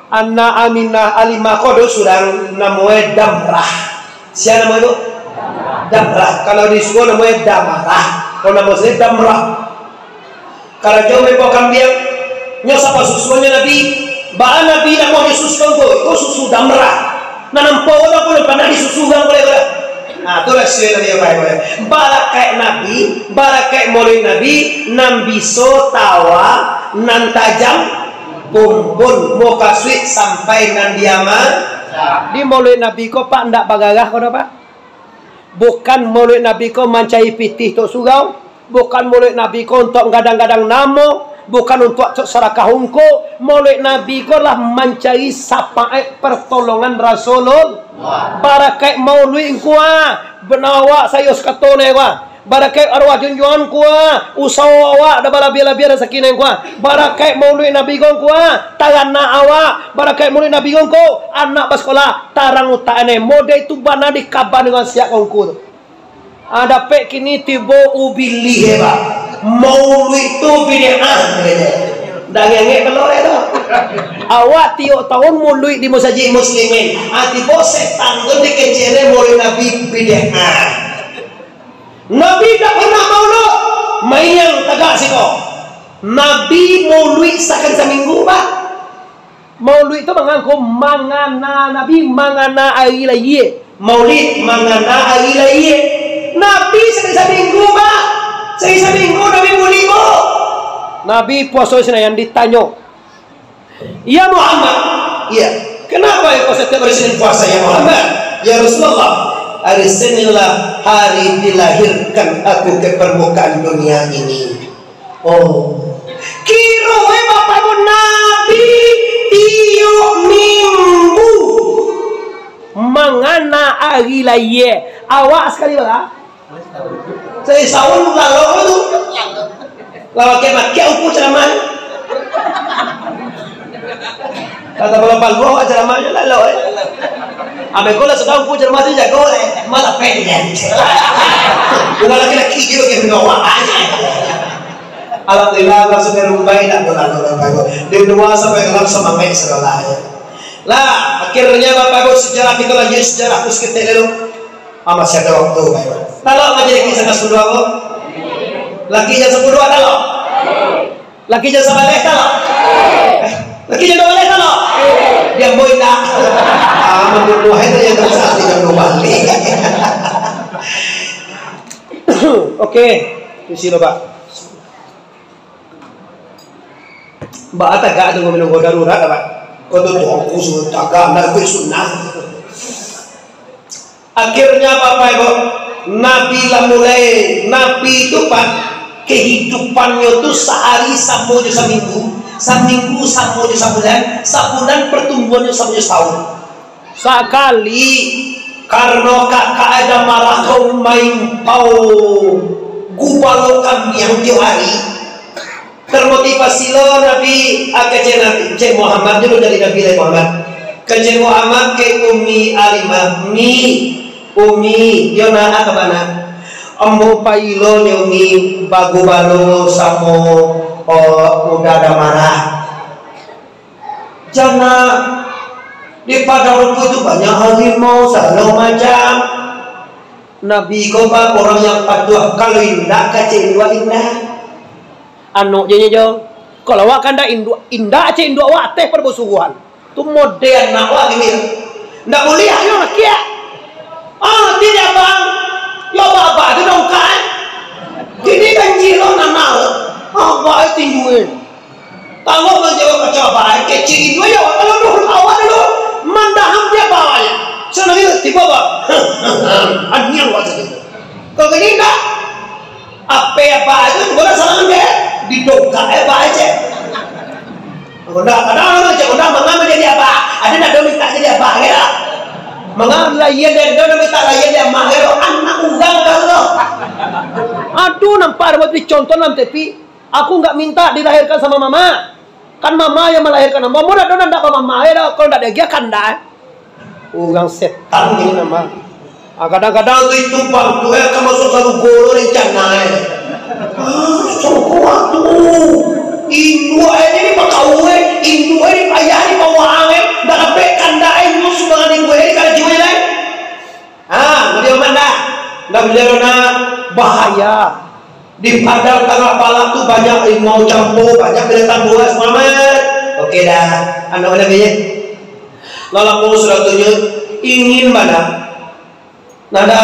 Anna Aminah Alimah kodo surang namanya Damrah. Siapa nama itu? Damrah. Kalau di sekolah namanya Damarah. Kalau nama saya Damrah. Kalau jauh membawa kambing, nyosapa susunya Nabi. Bahan Nabi nak mau disusukan tu, itu susu Damrah. Nanam pohon apa pun pernah disusukan boleh boleh. Nah, tu lah sesuai Nabi apa boleh. Barakai Nabi, barakai Maulid Nabi, nam biso tawa, nan tajam. Kumpul muka sweet sampai nan diaman. Di Maulid Nabi ko pak ndak bagagah ko pak. Bukan Maulid Nabi ko mancai pitih tok surau. Bukan Maulid Nabi ko untuk gadang-gadang namo. Bukan untuk serakah hungko. Maulid Nabi ko lah mancai sapaai pertolongan Rasulullah. Barakai maulid kuah benawa sayo skatone kuah. Barakai arwah junjungan kuah, usaha awak da balabia-labia da sakinah kuah. Barakai maulid Nabi gong kuah, tarana awak. Barakai maulid Nabi gong ko, anak bersekolah tarang utane. Mode itu bana di kabar dengan siap gongku. Ada pek kini tibo ubili heba. Maulid itu bid'ah. Dah ngenge kelor itu. Awak tiok tahun maulid di masjid muslimin. Tibo setan tu dikecere maulid Nabi bid'ah. Nabi tak pernah maulud mayang tagak siko. Nabi maulud sakan seminggu pak. Maulud itu mengaku mangana Nabi mangana hari lagi. Maulid mangana hari lagi. Nabi sakan seminggu pak. Seminggu Nabi mulimo. Nabi puasa yang ditanya. Ya Muhammad. Ya. Kenapa ya kau setiap hari puasa ya Muhammad? Ya Rasulullah. Hari Seninlah hari dilahirkan aku ke permukaan dunia ini. Oh, kira bapak pun Nabi tiap minggu mangana hari laya. Awak sekali bala? Saya sahun lalu tu. Lalu kemak ukur ceramah. Kata balap luar ceramahnya lalu. Abe kola sudah ukur ceramah tu jago malah pendek. Bukan laki-laki juga yang menawar aja. Alhamdulillah Allah sudah rumbai nak bola. Di dua sampai dalam sama main sekolah. Lah akhirnya bapak ibu sejarah kita lanjut sejarah terus kita dulu. Masih ada waktu bapak. Kalau ngaji lagi sana 10 aku. Lagi jam 10 kalau. Lagi jam 11 kalau. Lagi jam 12 kalau. Dia boy nak. Menurut itu yang tersaat tidak berbalik. Oke, isi lo pak. Mbak Ata gak ada minum darurat pak. Kau tu aku sudah jaga nak bersunnah. Akhirnya bapak ibu, Nabi lah mulai. Nabi itu pak kehidupannya tu sehari sampai seminggu, seminggu sampai sebulan, sebulan pertumbuhannya sampai setahun. Sekali karena kakak ada marah kau main pau gubalo kami yang tiap hari termotivasi lo Nabi akajen Nabi Cik Muhammad dulu dari Nabi Muhammad ke Cik Muhammad ke Umi Alimah Umi Yona akabana ambo pailo Umi bagu balo samo udah ada marah jangan di padang rumput itu banyak harimau, segala macam. Nabi koba orang yang patuh kalau indah kacau dua indah. Anu jadinya jauh. Kalau awak kan dah indah cek indah awak teh perbusuhan. tu modern nak wah gini. Ndak boleh ayo nak kia. Tidak bang. Yo bapa tu dong kan. Kini kan jilo nanau. Baik tingguin. Kalau menjawab coba kecil itu ya kalau dulu awal dulu mandaham dia bawanya. Senang itu tiba bang. Anyang waktu itu. Kalau gini tak. Apa itu boleh salah dia didongkak aja. Kadang-kadang mengapa jadi apa? Ada nak minta jadi apa? Kira. Mengapa layan dia minta layan dia mahal anak unggang kalau. Aduh nampak buat contoh nam tapi aku enggak minta dilahirkan sama mama. Kan mama yang melahirkan. Mama dah nak mama ya kalau tak ada dia kan dah. Unggang setan ini nama. Kadang-kadang itu bang tu kamu selalu goro rencana. Sokong tu. Indo ini pakauwe, Indo ini ayah ini pawange, dah sampai kanda ini semua ni gue ini kalau jiwa lain. Beliau mana? Dah beliau bahaya. Di padang tengah Palak tu banyak mau campur, banyak binatang buas Muhammad. Okey dah, anak mana punya? Lalu mau sudah tunjuk ingin mana? Nada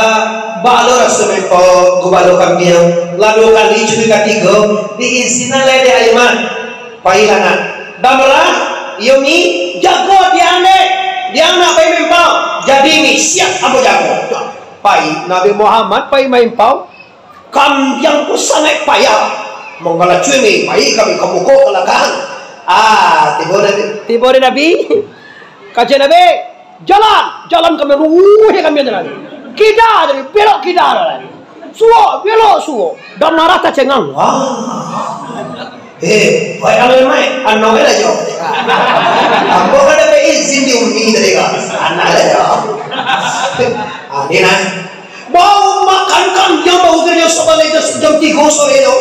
balor asmepo gubalo kambing lalu kali juga ketiga diisinan lede aliman pailangan damra yomi jago dia nak pai mempau jadi ni siap apa jago pai Nabi Muhammad pai mempau kambing ku sangat payah mengalah cuy pai kami kamu kok kelakahan tiba Nabi kajian Nabi jalan kami kami jalan kita dari belok kita lagi, belok suo, dan narata cengang. Bayang lemai, anak ada jo. Aku kan ada izin di umi dari kas, anak ada jo. Ini nak, mau makan kambing bau kerja sebagai jam 3 sore itu,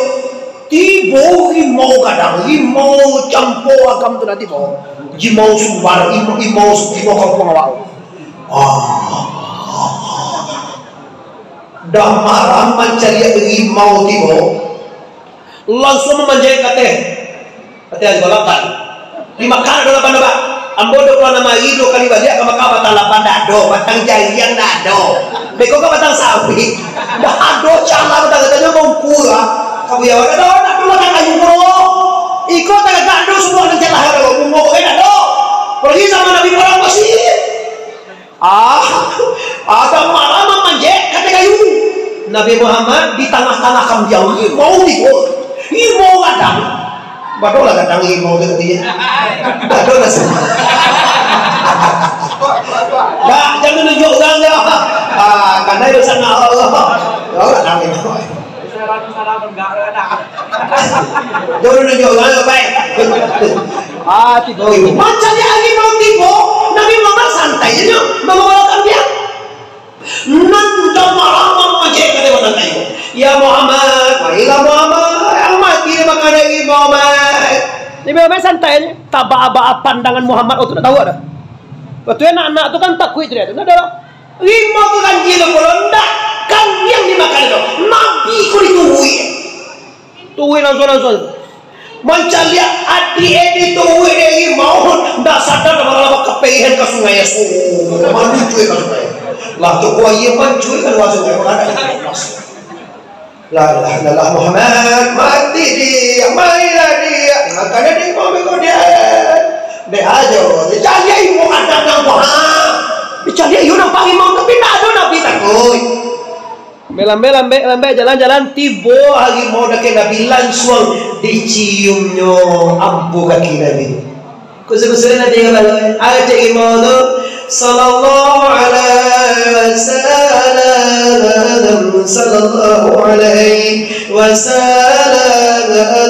tiba mau kadang, mau campur agam tu nanti mau, mau sumbar, mau kampung awal. Dah marah mencari rimau tiba langsung memanjai kata golakan dimakan adalah apa ambo do nama hidup kali balik ke makam batang dado batang jayang dado beko ke batang sapi dah ado cala batang katanya mengkura kamu ya dado nak keluar kayu bro ikut tak dado semua dan celah dado mau ke dado pergi sama Nabi orang masih ada marah memanjai kata kayu Nabi Muhammad di tengah-tengah kambing mau kadang badolah kadang mau gitu badolah semua jangan nunjuk orang ya karena itu sana Allah kadang itu jangan nunjuk orang baik tiba macamnya lagi mau tiba Nabi Muhammad santai aja membawa kambing nanda marah ya Muhammad, marilah Muhammad yang mati makan lagi Muhammad. Ini Muhammad santai tak apa pandangan Muhammad tu tak tahu ada. Waktu anak-anak tu kan takut dia tu. Ada lima tu kan gila kalau ndak kan yang dimakan itu. Nabi ku dituhui langsung. Macam lihat adik tuhui dia mau ndak sadar kalau kepehan ke sungai Yesus. Mandi cuy ke sungai. Lah tu gua ia cuy kan langsung ada. La ilaha illallah Muhammad mati dia marilah dia makanya dia mau dia aja dicari ibu ada nang dicari ibu nang panggil mau tapi tak ada Nabi takut lambe jalan-jalan tiba hari mau dekat Nabi langsung diciumnya ampu kaki Nabi kusu-kusu nanti kalau ada cik mau tu sallallahu alaihi wasallam sallallahu alaihi wasallam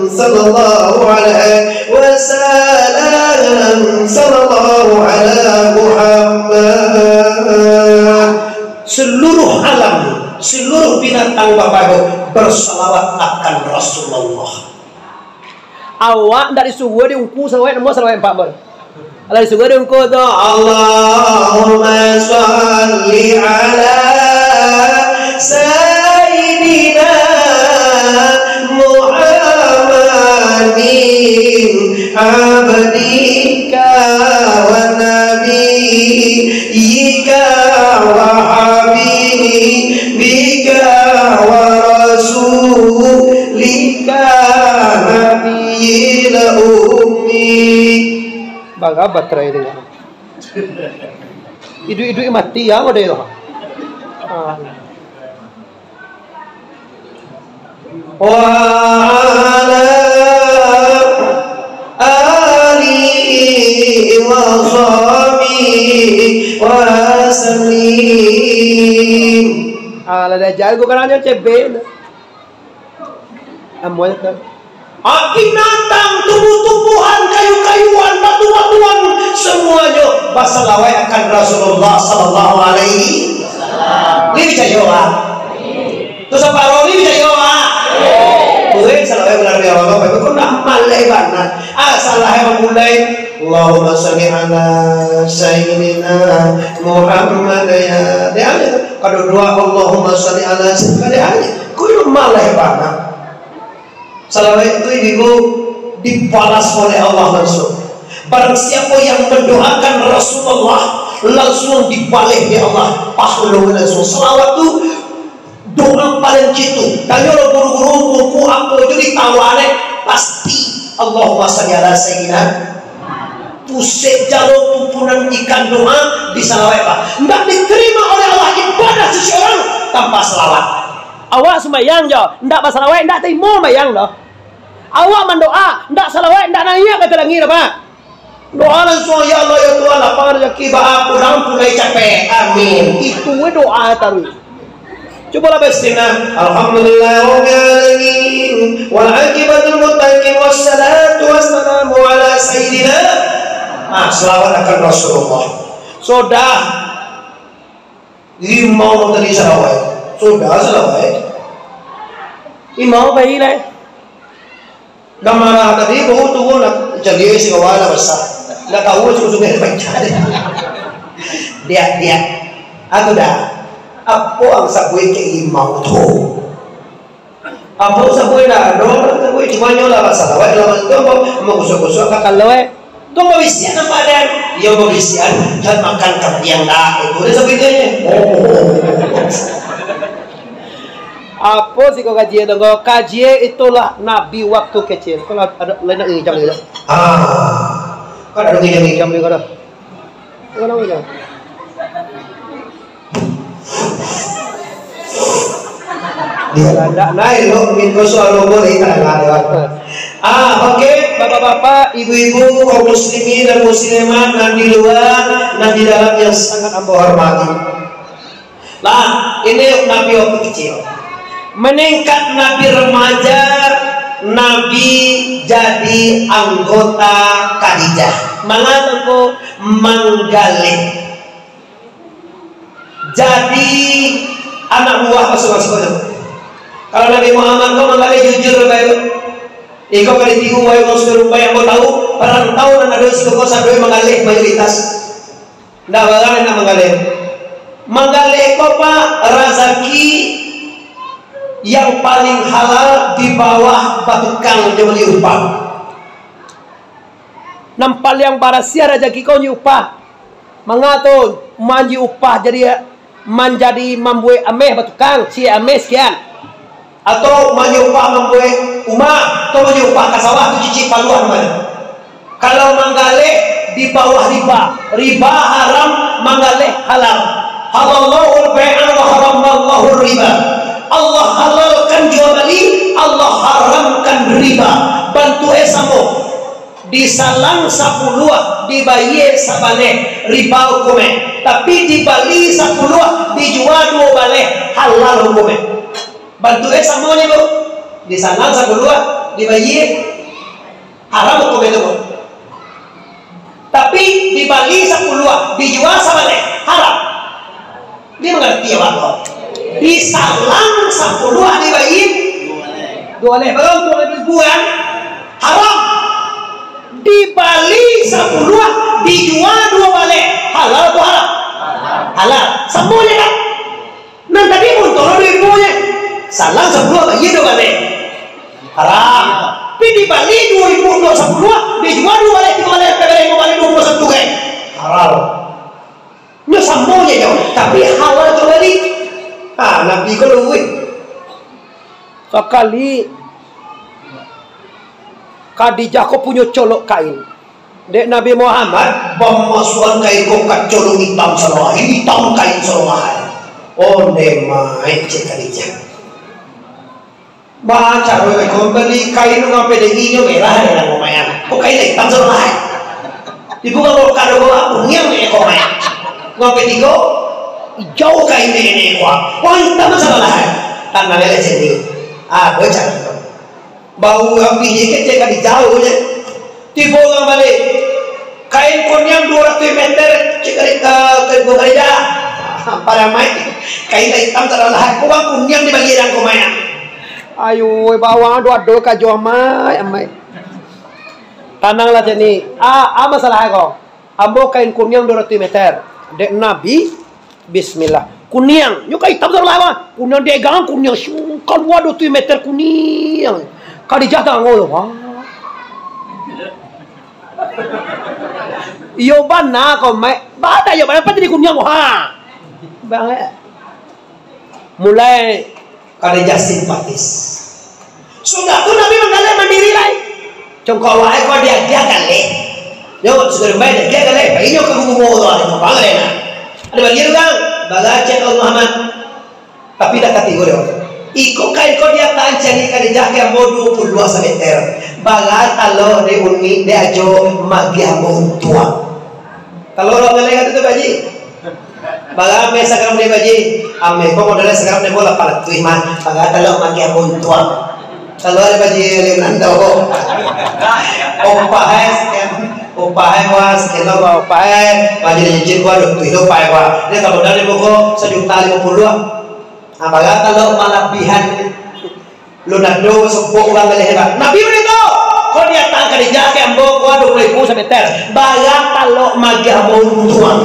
sallallahu alaihi wasallam sallallahu ala Muhammad seluruh alam seluruh binatang Bapak bersalawat akan Rasulullah awak dari suhu diungku salawat nomor salawat 4 ber Allah disuruh dia engkau tu Allahumma salli ala Sayyidina Muhammadin abdika kagak baterai itu. Idu mati ya ada itu. Wa ala alihi wa sahbihi wa sallim. Ala dajal bukan hanya cebel. Amuan kan. Binatang, tumbuh-tumbuhan, kayu-kayuan, batu-batuan, semuanya basalawai akan Rasulullah sallallahu alaihi wasallam. Ini bisa yoa. Terus apa roli bisa yoa? Boleh salawai benar ya Allah, tapi kok nak malai banget. Salahnya memulai Allahumma sholli ala sayyidina Muhammad ya. Dia kalau doa Allahumma sholli ala sayyidina dia. Kok malai banget. Salawat itu ibu dibalas oleh Allah langsung. Barang siapa yang mendoakan Rasulullah langsung dibalik oleh Allah. Pahlawan langsung. Salawat itu doa paling jitu. Kalau guru-guru buku apa itu ditawarin pasti Allahumma sholli ala sayyidina. Pusat jalur tumpunan ikan doa di salawat Pak. Tidak diterima oleh Allah ibadah seseorang tanpa salawat. Awak sembahyang jo, ndak masalah ndak terima sembahyang loh. Awak mendoa, ndak salawat, ndak nanya kata lagi apa? Doa langsung ya Allah ya Tuhan lapang rezeki ba aku rampunai capek. Amin. Itu doa taruh. Coba lah bersina. Alhamdulillahirabbil alamin wal aqibatul muttaqin wassalatu wassalamu ala sayyidina. Selawat akan Rasulullah. Sudah 5 tadi salawat. Sudah selawat. Imam bayi lah. Gamara tadi bahu tu nak jadi si kawan besar. Nak tahu susu-susu baca. Dia. Aku dah. Apa ang sabui ke imam tu? Apa sabui dah? Dong sabui cuma nyola salawat lawan tu mau kusuk-kusuk kakak lawan. Tu mau bisian apa dan? Ya mau bisian dan makan yang dah itu dia sebagainya. Apa sih kau kaji itu? Kau kaji itulah Nabi waktu kecil. Kalau ada lain nak jam ni. Kau ada jam ni kau dah. Kau nak jam? Dia ada naik lo minta soal lo boleh tak ada. Okey, bapak-bapak, ibu-ibu, kaum muslimin dan muslimat dan di luar dan di dalam yang sangat amba hormati. Lah, ini Nabi waktu kecil. Meningkat Nabi remaja, Nabi jadi anggota Khadijah. Mengatakan menggalih. Jadi anak buah masuk-masuk. Kalau Nabi Muhammad kau menggalih jujur baik. Ikaw kalitigo wae kung surumpay ang tahu perantau na nado si ko sa doy mangalih mayoritas. Ndawagan na mangalih. Mangalih ko pa rezeki yang paling halal di bawah batu kang jemali upah. Nampal yang barasia rezeki kau nyupah. Mengatur manji upah jadi menjadi membuat ameh batu kang si ameh sekian. Atau menyupah membuat umah atau menyupah ke sawah itu cicik paluan mana? Kalau menggalih di bawah riba haram, menggalih halal. Halallahul bai'a wa haramallahu riba. Allah halalkan jual beli, Allah haramkan riba. Bantu samo di salang 10 dibayar sabale riba hukumnya. Tapi di Bali 10 dijual 2 balik halal hukumnya. Bantu semuanya bu di sana sebelum dibayar haram hukum itu bu. Tapi di Bali 10 dijual sama deh haram. Dia mengerti ya pak? Di salang 10 dibayar 2 belum 2 bulan haram. Di Bali 10 dijual 2 balik halal atau haram? Halal. Semuanya kan? Nanti tadi muncul ribunya. Salah 10 lagi dong balik haram. Tapi di Bali 2010 dijual 2 balik 3 balik PBL mau balik 21 kan halal. Nya sambonya jauh tapi halal tuh balik. Nabi ko luwih sekali Khadijah ko punya colok kain Dek Nabi Muhammad pemasukan kain kok kacolong hitam salah, hitam kain salah. Oh nemai cek Khadijah. Baca kau beli kain ngapa degi merah dengan lumayan. Kok kain hitam salah? Dibuka kau kado kau punya ni kau main. Ngapa digo? Jauh kain ini kau. Wah hitam salah. Tanah lele sini. Baca itu. Bau api je cek di jauh je. Tiba orang balik. Kain kuning 200 meter cek ke Khadijah. Para mai kain hitam salah. Kau kuning di bagian kau main. Ayo bawa dua kajo amai amai. Tananglah sini. Masalah kau. Ambo kain kuning 200 meter. Dek Nabi Bismillah. Kuning. Yo kain hitam salah apa? Kuning degang kuning. Kalau 200 meter kuning. Khadijah tangol. Wah. Yo bana kau mai. Bada yo bana pati kuning ha. Bang. Mulai Khadijah simpatis. Sudah tu Nabi mandiri lain. Congkau wae kau dia kali. Yo sudah main dia kali. Ini kau ngomong ada apa lena? Ada bagian kan? Baca Allah Muhammad. Tapi dah kategori. Iko kain kau dia tak cari Khadijah ke mau 22 meter. Bagat Allah de uni de ajo magi amo tua. Kalau orang lain kata tu baji. Baga me sekarang dia baji. Ame kau modalnya sekarang dia bola palat tu iman. Bagat Allah magi amo tua. Kalau ada baji yang nando. Opa hai was kena opa hai baji jin gua lu tu pai gua. Dia kalau modalnya buku 1.50. Bagat kalau malabihan Leonardo sepuluh orang kali hebat. Nabi begitu. Kau dia tak Khadijah ke ambo gua 20.000 meter. Baga kalau magi ambo tuang.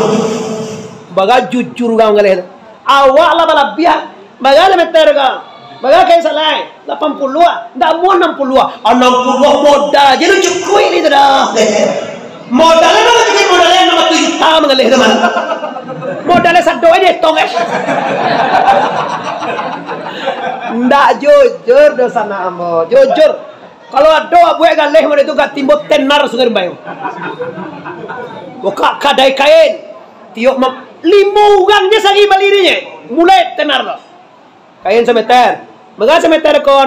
Baga jujur kau kali hebat. Awak lah malabihan. Baga meter kau. Baga kayak salah. 80. Ndak mau 60. 60 modal. Jadi cukup ini dah. Modalnya nama kita modalnya nama 7 juta mengalih teman. Modalnya satu aja tong. Ndak jujur dosa namo. Jujur. Kalau ada abu yang galeh mana itu gak timbul tenar sungai bayu. Buka kadai kain. Tiok 5 orangnya sagi balirinya. Mulai tenar lah. Kain semeter. Maka semeter ko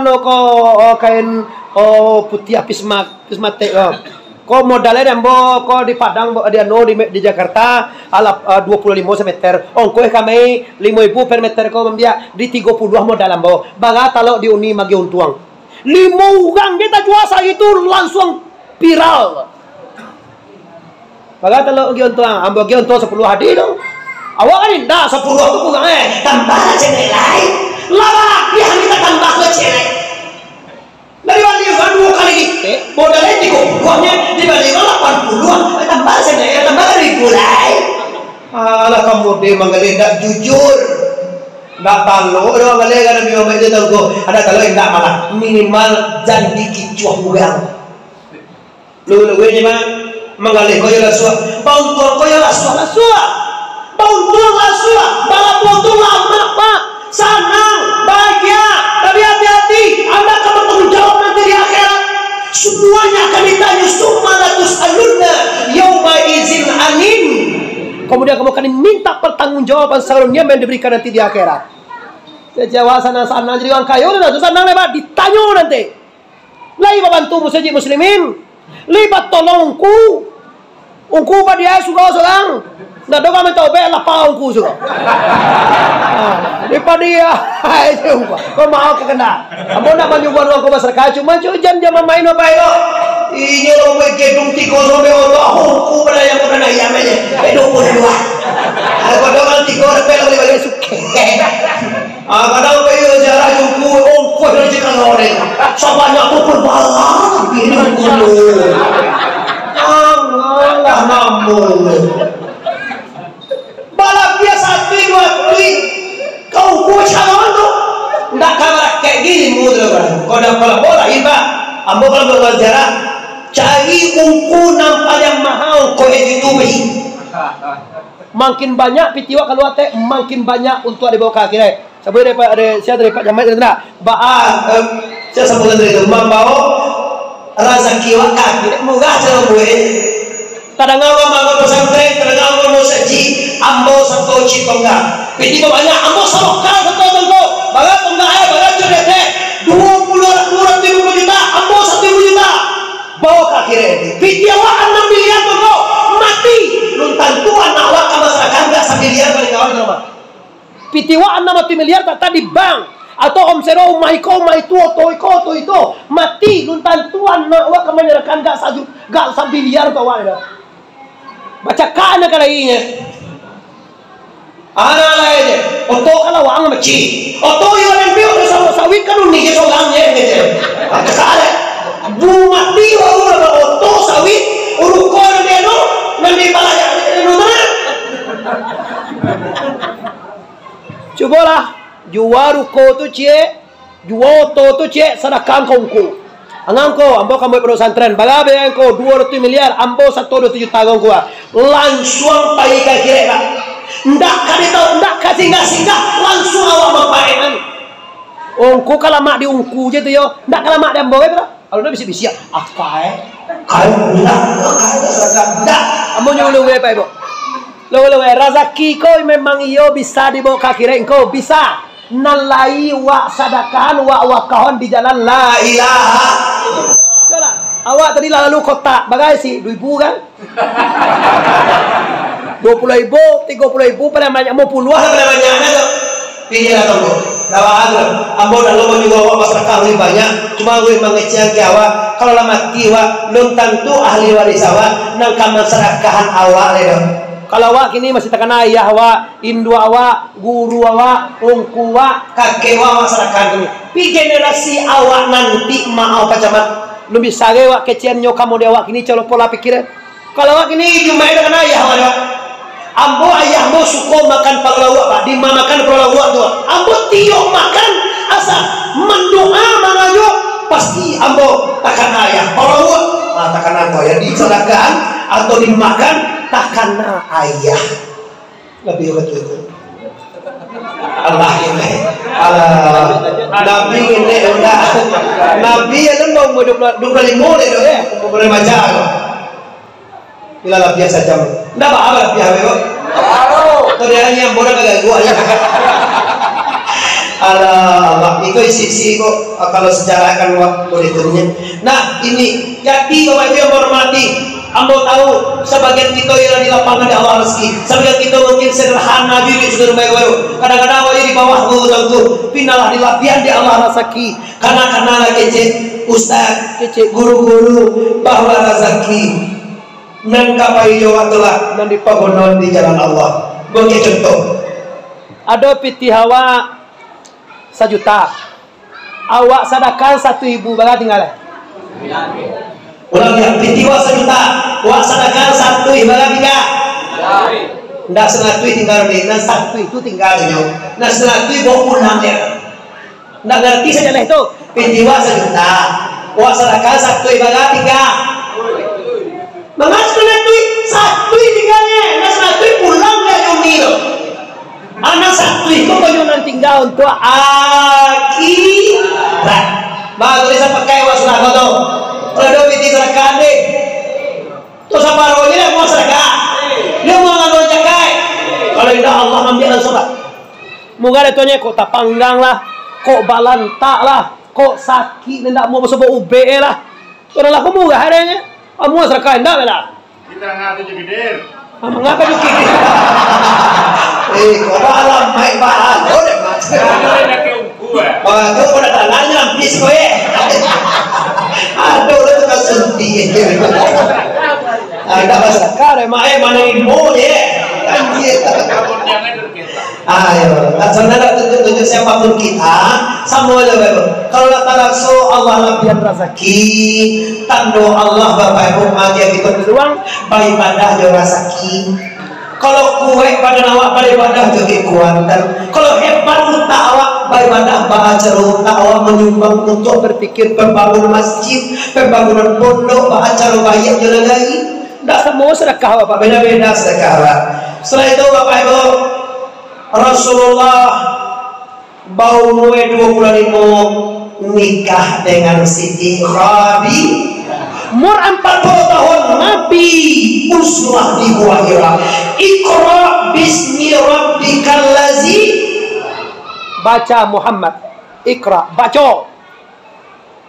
kain putih pismate. Ko modalnya dembo ko di Padang di Jakarta ala 25 meter. Ongko kami 5.000 per meter ko membia di 30 modal ambo. Baga kalau di uni magi untuang. 5 orang kita juasa itu langsung viral. Baga kalau gi untuang ambo gi untuang 10 hadi dong. Awak kan indah 10 tu kurang tambah cene lain. Lama dia kita tambah ke cene. Dari wali kan 2 kali gitu. Modalnya 30 uangnya dibanding 80 tambah cene tambah ribu lain. Alah kamu dia mengelindak jujur. Nggak tahu orang kali kan Nabi Muhammad itu tahu ada kalau enggak malah minimal janji kicuah buang. Lu ni mah mengalih kau yang suah, bantuan kau yang suah, bantuan suah, balap bantuan lama pak, senang, bahagia, tapi hati-hati, anda akan bertanggung jawab nanti di akhirat. Semuanya akan ditanya summa latus alunna yauma izin anin. Kemudian kamu akan minta pertanggungjawaban seluruhnya yang diberikan nanti di akhirat. Jawa sana-sana jadi orang kaya udah sana lebat ditanya nanti. Lai bantu muslimin. Libat tolongku. Ungku pa dia suka seorang. Nah doa kami tahu bela paungku suka. Lipat dia. Itu kau mau kena. Kamu nak menyumbang uang ke masyarakat cuma jam main apa itu? Ini orang berkedung tiga sampai orang hukum pada yang pernah yamanya. Kedung pun dua. Kalau doang tiga orang bela boleh bagi suke. Kadang bayu jarak jumpu ongkos dari cikal orang. Sabanya pukul balap ini gulu. Allah namun. Balap dia 1 2 kau kucang tu. Ndak kabar kayak gini mudah kan. Kau dah bola iba. Ambo kalau berjarak cari ungku nampak yang mahal kau itu makin banyak pitiwa kalau ate makin banyak untuk dibawa ke akhirat. Sebab ada saya dari Pak Jamal tidak. Saya sebutkan dari itu membawa rezeki wa akhirat murah sebab Kadang awam mangun pesantren, kadang awam mau saji, ambo satu cipongga. Piti banyak, ambo salokal satu tengko. Bagat tengga bagat curete. 20 juta, ambo 1 juta. Bawa ke akhirnya ini. Piti awak 6 miliar tengko. Mati. Luntan tuan awak ke masyarakat enggak 1 miliar paling awak nama. Piti awak 6 miliar tak tadi bank. Atau om sero umah itu to itu mati luntan tuan awak ke masyarakat enggak 1 miliar tau awak. Baca kana kalainya. Ana lainnya. Oto kala wang maci. Oto yo len bio sa sawit kan ni ke solang ye gitu. Baca kala. Bu mati wa oto sawit uru ko na no nanti balaya no na. Cobalah juwaru ko tu cie, juwo to tu cie sedekah kongku. Angangko, ambo kamu pesantren, bagabe angko 200 miliar, ambo 1,7 juta gongku. Langsung pai ka kira. Ndak kadito, ndak kasingga-singga, langsung awak mapaenan. Ongku kala mak di ungku je tu yo, ndak kala mak di ambo itu. Aluna bisi-bisi akae. Kae ndak, kae sedekah ndak. Ambo nyulu we pa ibu. Lo rezeki ko memang iyo bisa dibawa ka kira engko bisa. Nalai wa sadakan wa wakahon di jalan la ilaha. Coba awak tadi lalu kota bagai sih 2.000 kan 20.000 30.000 pada banyak mau puluhan pada banyaknya tuh pilih lah tunggu lawaan ambo dan lo juga awak masyarakat lebih banyak cuma gue mengecek ke awak kalau lama mati awak belum tentu ahli waris awak nang masyarakahan awak ledo. Kalau awak kini masih tekan ayah awak, indu awak, guru awak, ongku awak, kakek awak masyarakat ini. Pi generasi awak nanti mau apa camat? Lu bisa ge awak kecian nyokamu de awak kini colo pola pikir. Kalau awak kini cuma dengan ayah awak. Ambo ayahmu suko makan paglawak pak, dimamakan paglawak tu. Ambo tio makan asa mendoa mangayo pasti ambo takkan ayah paglawak. Ah takkan aku ya disedekahkan atau dimakan takana ayah lebih betul Allah ini Allah Nabi ini enggak Nabi itu mau 25 itu ya boleh baca bila biasa jam enggak apa biasa kok itu dia yang boleh kagak gua ya Allah itu isi kok kalau sejarah kan boleh turunnya. Nah ini jadi Bapak Ibu yang hormati ambo tahu sebagian kita yang di lapangan di awal rezeki, sebagian kita mungkin sederhana diri sudah baru. Kadang-kadang awalnya di bawah tentu, pinalah di lapian di Allah rezeki. Karena kece ustaz, kece guru-guru bahwa rezeki nang kapai jawa telah nang dipagonon di jalan Allah. Bagi contoh, ada piti hawa 1 juta, awak sedekah 1.000 bagai tinggal. Ulang ya, pitiwa 1 juta, wak sedekah 1 ibarat 3. Ndak 100 tinggal di, nah 1 itu tinggal di nyo. Nah 100 bawa pulang ya. Ndak ngerti saja lah itu. Pitiwa 1 juta, wak sedekah 1 ibarat 3. Mengas kena duit 1 tinggalnya, nah 1 pulang ya nyoni lo. Anak 1 itu banyak tinggal untuk akhirat. Bagus bisa pakai wak sudah kotor. Kalau piti sedekah deh, tu saparonya dia mau sedekah, dia mau ngambil cakai. Kalau tidak Allah ambil sobat. Moga detonya kok tak panggang lah, kok balantak lah, kok sakit, tidak mau sebut ube lah. Kalau lah kamu gak adanya, kamu sedekah tidak bela. Kita ngatu jegidir. Mengapa jegidir? Kau alam baik bahan, kau deh mas. Wah, kau pada tangannya lampis kau ya. Aduh, itu kan sedih. Ada masyarakat, mana ilmu ya? Ayo, sebenarnya tunjuk siapapun kita, semua juga. Kalau langsung Allah lapian rezeki, tando Allah Bapak Ibu aja kita beruang, beribadah jo rezeki. Kalau kue pada awak beribadah juga kuatan. Kalau hebat tak awak beribadah baca tak awak menyumbang untuk berpikir pembangunan masjid, pembangunan pondok, baca banyak jalan lagi. Tidak semua sedekah Bapak, beda-beda sedekah. Setelah itu Bapak Ibu, Rasulullah bau mulai 25 nikah dengan Siti Khadijah. umur 40 tahun Nabi uswah di Gua Hira. Iqra bismi rabbikal ladzi, baca Muhammad, Iqra, baca.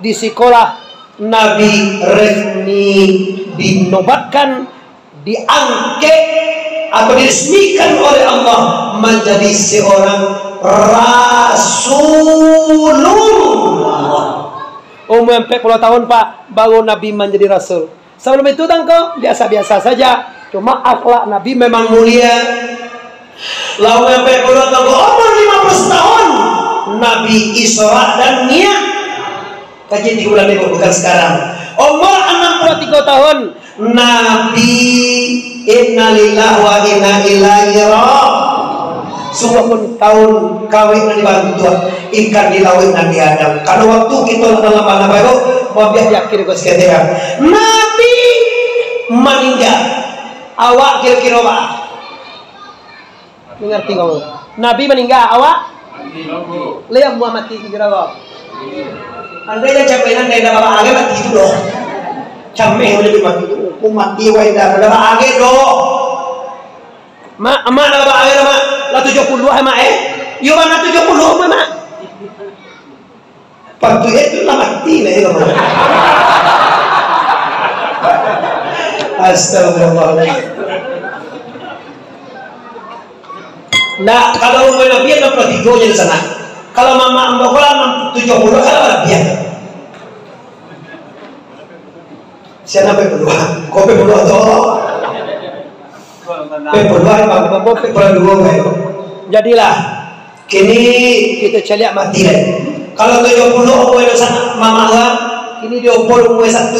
Di sekolah Nabi resmi dinobatkan, diangkat atau diresmikan oleh Allah menjadi seorang Rasulullah. Umur 40 tahun Pak, baru Nabi menjadi Rasul. Sebelum itu tangko biasa-biasa saja. Cuma akhlak Nabi memang mulia. Lalu 40 tahun, umur 50 tahun Nabi Isra dan Mi'raj. Kajian 3 bulan ini bukan sekarang. Umur 63 tahun Nabi innalillahi wa inna ilaihi raji'un. Semua pun tahun kawin dan dibantu ikan di laut Nabi Adam. Kalau waktu kita dalam mana baru mau biar yakin kau sekitar. Nabi meninggal. Awak kira-kira apa? mengerti kau. Nabi meninggal, awak? Lihat Muhammad mati kira kau. Andai dah capek nanti dah bawa age mati itu doh. Capek lebih mati itu. Aku mati wai dah bawa age doh. Mak dah bawa age mak. Lah 70 mak Yo mana 70 mak. Pantu itu lah mati lah itu. Astagfirullahaladzim. Nah, kalau umur Nabi 63 jadi sana. Kalau mama Mbak Kola 70 kalau lebih. Siapa berdua? Kau berdua toh? Berdua apa? Berdua baik. Jadilah kini kita celiak mati. Kalau 70 umur sana mama Kola, kini dia umur 1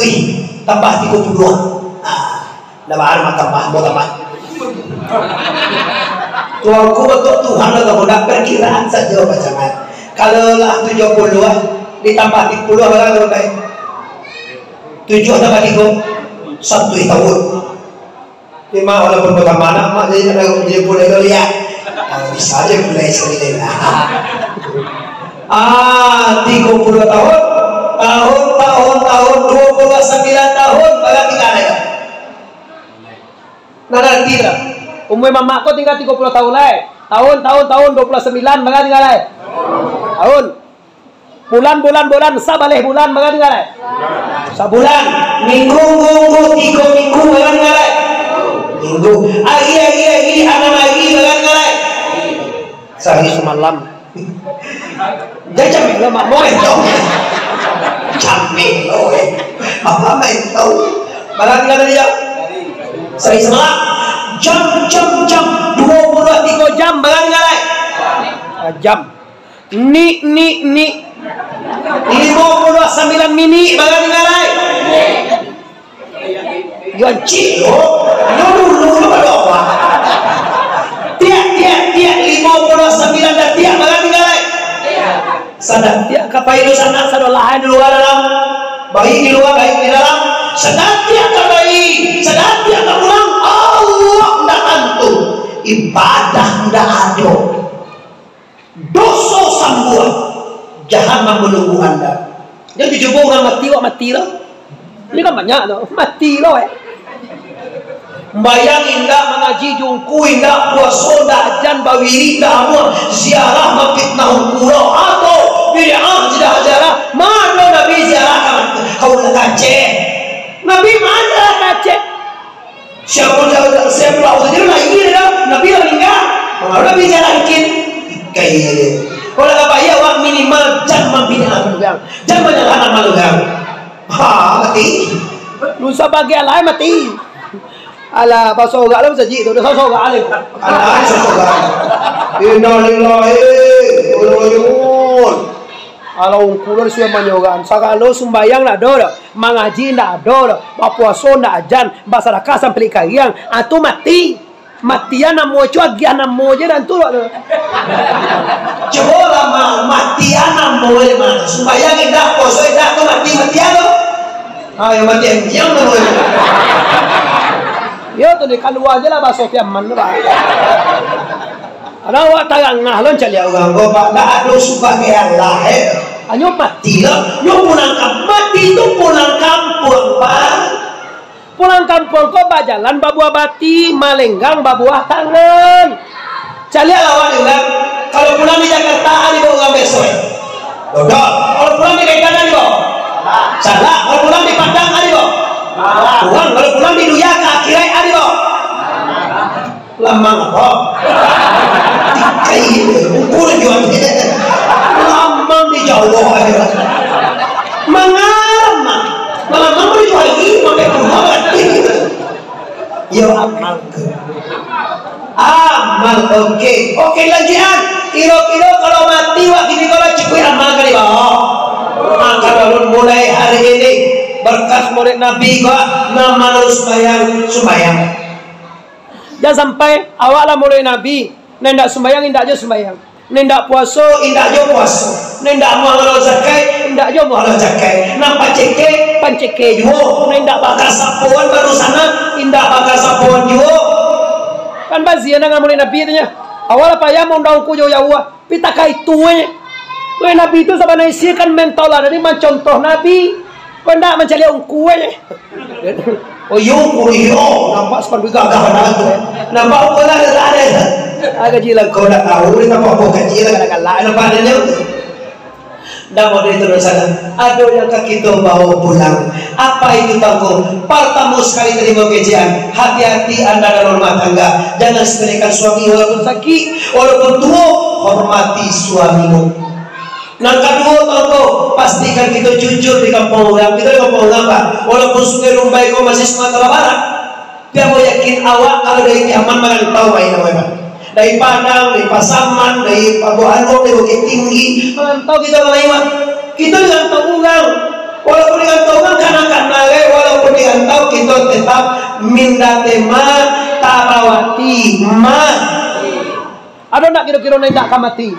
tambah 32. Nah, dah tambah, mau tambah. Tuanku untuk Tuhan lah kamu nak perkiraan saja macam mana. Kalau lah 70 ditambah 30 berapa kalau baik? 7 tambah 3 1 tahun. 5 walaupun bukan mana mak jadi nak jadi boleh kau lihat. Bisa aja mulai sekali ni. 30 tahun, tahun 29 tahun berarti tak ada. Nanti tidak. Umur mama kau tinggal 30 tahun lah. Tahun 29 berapa tinggal lah? Tahun. Bulan sabaleh bulan berapa tinggal lah? Sebulan, minggu 3 minggu berapa tinggal lah? Minggu. Agi anak lagi berapa tinggal lah? Sehari semalam. Jangan camik lo mak mau itu. Camik lo apa main tahu? Berapa tinggal tadi jam? Sehari semalam. Jam 23 jam berapa tinggal lah? Jam. Ni 59 minit berapa tinggal lah? Yang cilo, lu berapa? Tiap 59 dan tiap berapa tinggal lah? Sadar tiap kapai itu sana sadar lahan di luar dalam, baik di luar baik di dalam. Sadar tiap kapai, sadar tiap pulang. Allah ndak antu ibadah ndak ada. Dosa sambuan jahanam menunggu anda. Yang dicoba orang mati lah. Ini kan banyak loh, mati loh Bayangin ndak mengaji jungku ndak puasa ndak ajan bawiri ndak amul ziarah mafitnah kuro atau bid'ah tidak ajarah. Mana Nabi ziarah kau nak kace? Nabi mana kace? Siapa waktu itu lagi Nabi meninggal. Mana Nabi ziarahin kayak kalau tak payah wak minimal jangan bid'ah malugang, jangan menyalahkan malugang. Mati. Nusa bagian lain mati. Alah, pasal orang lah saja tu. Dah pasal orang alim. Alah, sesuatu. Innalillahi wa inna ilaihi raji'un. Kalau ukuran sudah menyogan, sakalo sumbayang nak ada, mengaji nak ada, berpuasa nak ajan, bersedekah sampai kalian, atau mati. Matian nak mau cuak, gian nak mau je dan tu lah. Coba lah matian nak mau je mana? Sumbayang indah, puasa indah, tu matian lo. Yang matian yang mau. Yo tu ni keluar je lah bahasa Tiaman lah. Ada awak tarang ngah lon cari orang bapak tak ada suka ke yang lain. Anyo mati lah, yo pulang kampung mati tu pulang kampung pak. Pulang kampung kok bajalan babuah bati, malenggang babuah tangan. Calian lawan juga. Kalau pulang di Jakarta, ada bawa besok. Dodol. Kalau pulang di Medan ada bawa. Salah. Kalau pulang di Padang ada bawa. Pulang. Kalau pulang di Duyaka, Kirai ada bawa. Lamang apa? Ukur jual. Lamang di Jawa. Mengalam. Lamang di jual ini pakai rumah. Yo amal ke. Amal oke lagian. Kira-kira kalau mati wak gini kalau cukup amal kali bawah. Maka kalau mulai hari ini berkat murid Nabi kok nama harus sembahyang. Jangan sampai awak lah mulai Nabi, nendak sembahyang indak aja sembahyang, nendak puasa Indak jo puasa, nendak mau kalau zakat, indak aja mau kalau zakat. Nampak ceke, panceke juo, nendak bakal sapuan baru sana, indak bakal sapuan juo. kan bazia nang mulai Nabi itu nya. Awal apa ya mau daun kujo yawa, pita kai tuwe. Mulai Nabi itu sebenarnya isi kan mental lah, jadi contoh Nabi. Kau ndak mencari kue. Oh yo, Nampak sepandu gagah banget. Nampak kau lah ada. Agak jilang. Kau dah tahu ni nampak kau kecil lah. Nampak dia. Dah mau diteruskan. Ada yang kita bawa pulang. Apa itu tanggung? Pertama sekali terima gajian. Hati-hati anda dalam rumah tangga. Jangan sepelekan suami walaupun sakit, walaupun tua, hormati suamimu. Nang kedua tanggung, pastikan kita jujur di kampung orang. Kita di kampung orang pak. Walaupun sungai Rumbai kau masih Sumatera Barat, dia mau yakin awak kalau dari Kiaman makan tahu apa ini pak. Dari Padang, dari Pasaman, dari Pabuanon, dari Bukit Tinggi, tahu kita lewat. Kita dengan tahu orang. Walaupun dengan tahu orang kanak-kanak, walaupun dengan tahu kita tetap minda tema tabawati mah. Ada nak kira-kira nak mati?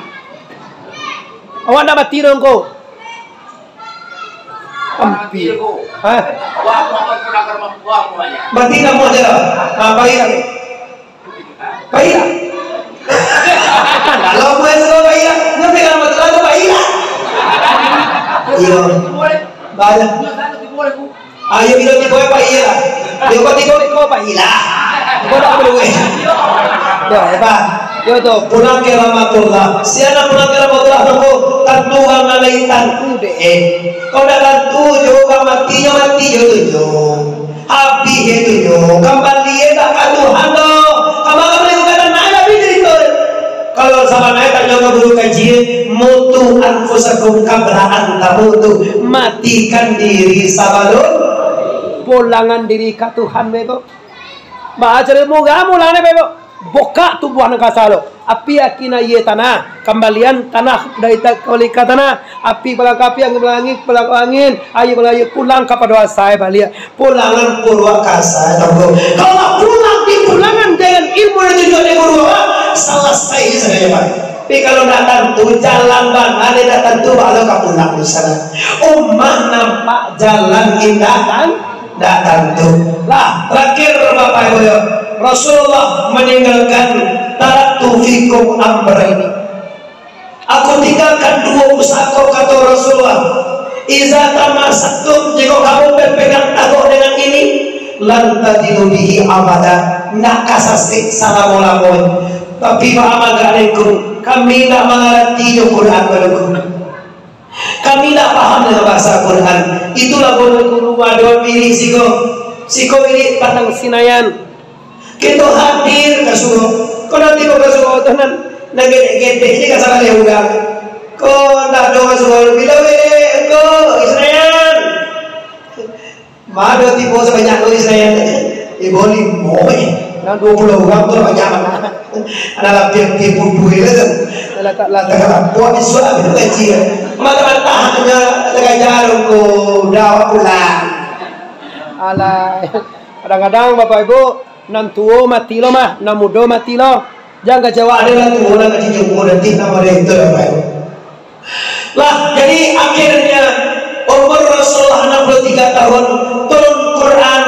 Awak nak mati dong kau? Hampir. Hah? Mati kamu aja lah. Baik lah. Baik lah. Kalau gue selalu baik lah. Nanti kalau mati lagi baik lah. Iya. Baik. Ayo kita tiba baik lah. Dia kau tiba kau baik lah. Kau tak boleh. Ya hebat. Yo to pulang ke rahmatullah. Siapa pulang ke rahmatullah tunggu tentu ngalaitan ude. Kau dah tentu juga mati jo. Habis itu jo. Kembali dah ke Tuhan do. Kamu boleh kata naik bidri tu. Kalau sama naik tak jaga guru kajian mutu anfusakum qabla an tamutu. Matikan diri sabalun Pulangan diri ke Tuhan bego. Baca ilmu mulane bego. Boka tubuh anak kasalo. Api akina ye tanah. Kembalian tanah dari kembali ke tanah. Api belakapi angin belangin. Ayo pulang kepada saya balia. Pulangan Purwakasa. Kalau pulang di pulangan dengan ilmu yang tujuan yang Purwa, selesai saja pak. Tapi kalau datang tu jalan bang, ada datang tu kalau kau pulang di sana. Ummah nampak jalan indah kan? Datang tu. Lah terakhir bapak ibu. Rasulullah meninggalkan taraktu fikum amraini. Aku tinggalkan dua pusaka kata Rasulullah. Iza tamasaktum, jika kamu berpegang teguh dengan ini, lan tadilu bihi abada, nak kasasik salamulamun. Tapi ma'amagalikum, kami tak mengerti Quran balakum. Kami tak paham dengan bahasa Quran. Itulah guru wadon pilih siko ini patang sinayan. Kita hadir ke suruh. Kau nanti kau ke suruh tuhan nagede-gede ini kasar yang udah. Kau nak doa suruh bila kau Israel. Mana tipu sebanyak kau Israel? Iboli moy. Nang 20 orang tu banyak mana? Adalah tipu duit lah. Adalah buat Islam itu kecil. Mata-mata hanya tergajar untuk dakwah pulang. Alay. Kadang-kadang bapak ibu nan tuo mati lo mah, nan mudo mati lo. Jangan kecewa adalah tuo nak jumpa nanti nama dia itu apa? Lah jadi akhirnya umur Rasulullah 63 tahun turun Quran.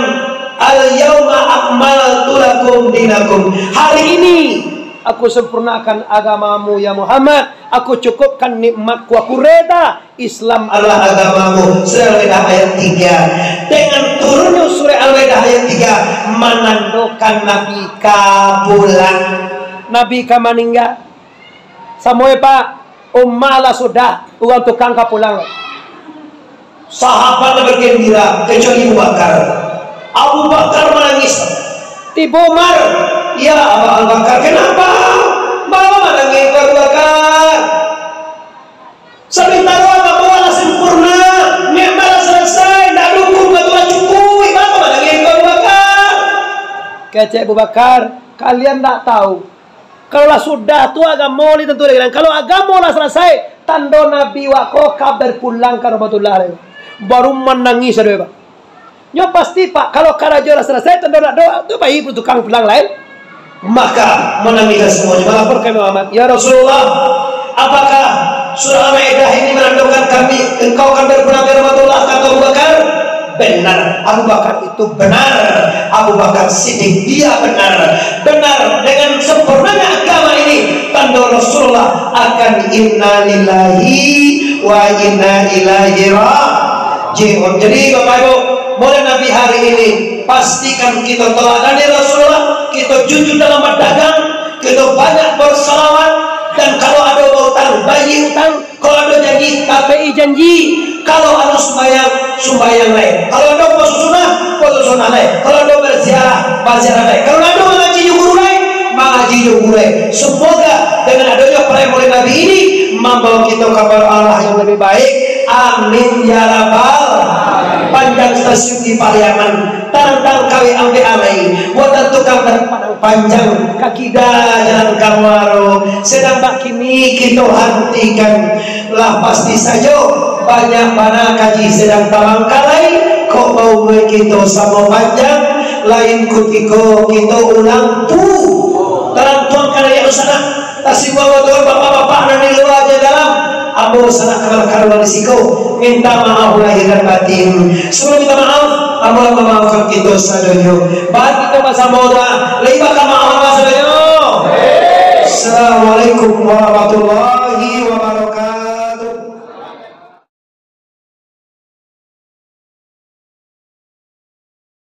Al yauma akmaltu lakum dinakum. Hari ini Aku sempurnakan agamamu ya Muhammad. Aku cukupkan nikmatku. Aku reda Islam adalah agamamu. Surah Al-Maidah ayat 3. Dengan turunnya surah Al-Maidah ayat 3 menandakan Nabi pulang. Nabi meninggal. Samoy Pak, ummah sudah uang tukang pulang. Sahabat bergembira kecuali Abu Bakar. Abu Bakar menangis. Tiba Umar, ya Abu Bakar, kenapa? Bawa menangis Abu Bakar. Sebentar kamu malah sempurna, nikmat selesai, tidak dukung batulah cukup. Bawa menangis Abu Bakar. Kece Abu Bakar, kalian tidak tahu. Kalau sudah tu agama ni tentu dengan. Kalau agama lah selesai, tanda Nabi wako kabar pulang ke rahmatullah. Baru menangis ada Pak. Nyo pasti Pak, kalau karajo lah selesai, tanda nak doa tu baik untuk tukang pulang lain. Maka menangis semuanya. Melapor kami Muhammad, ya Rasulullah, apakah surah Al-Maidah ini menandakan kami engkau akan berpulang ke rahmatullah? Kata Abu Bakar, benar. Abu Bakar itu benar. Abu Bakar Siddiq, dia benar. Benar dengan sempurnanya agama ini. Tanda Rasulullah akan inna lillahi wa inna ilaihi raji'un. Jadi Bapak Ibu, mulai Nabi hari ini pastikan kita teladani Rasulullah, kita jujur dalam berdagang, kita banyak bersalawat, dan kalau ada utang bagi utang, kalau ada janji KPI janji, kalau ada sembahyang lain, kalau ada puasa sunnah lain, kalau ada berziarah lain, kalau ada mengaji guru lain, mengaji guru lain. Semoga dengan adanya perayaan Maulid Nabi ini membawa kita kabar Allah yang lebih baik. Amin ya rabbal. Panjang stasiun di Pariaman, tantang kawi ambil alai, buatan tukang padang panjang, kaki dah jalan Karwaro. Sedang bak kini kita hentikan lah, pasti saja banyak mana kaji sedang tawang kalai. Kok mau kita sama panjang, lain kutiko kita ulang terang tuang kana ya usana tasih bawa tuan bapak-bapak dan di luar aja dalam Abu sana karuan risiko, minta maaf lahir dan batin. Sebelum minta maaf, Abu memaafkan kita sadonyo. Bahan kita bahasa moda, lebih bakal maaf bahasa sadonyo. Assalamualaikum warahmatullahi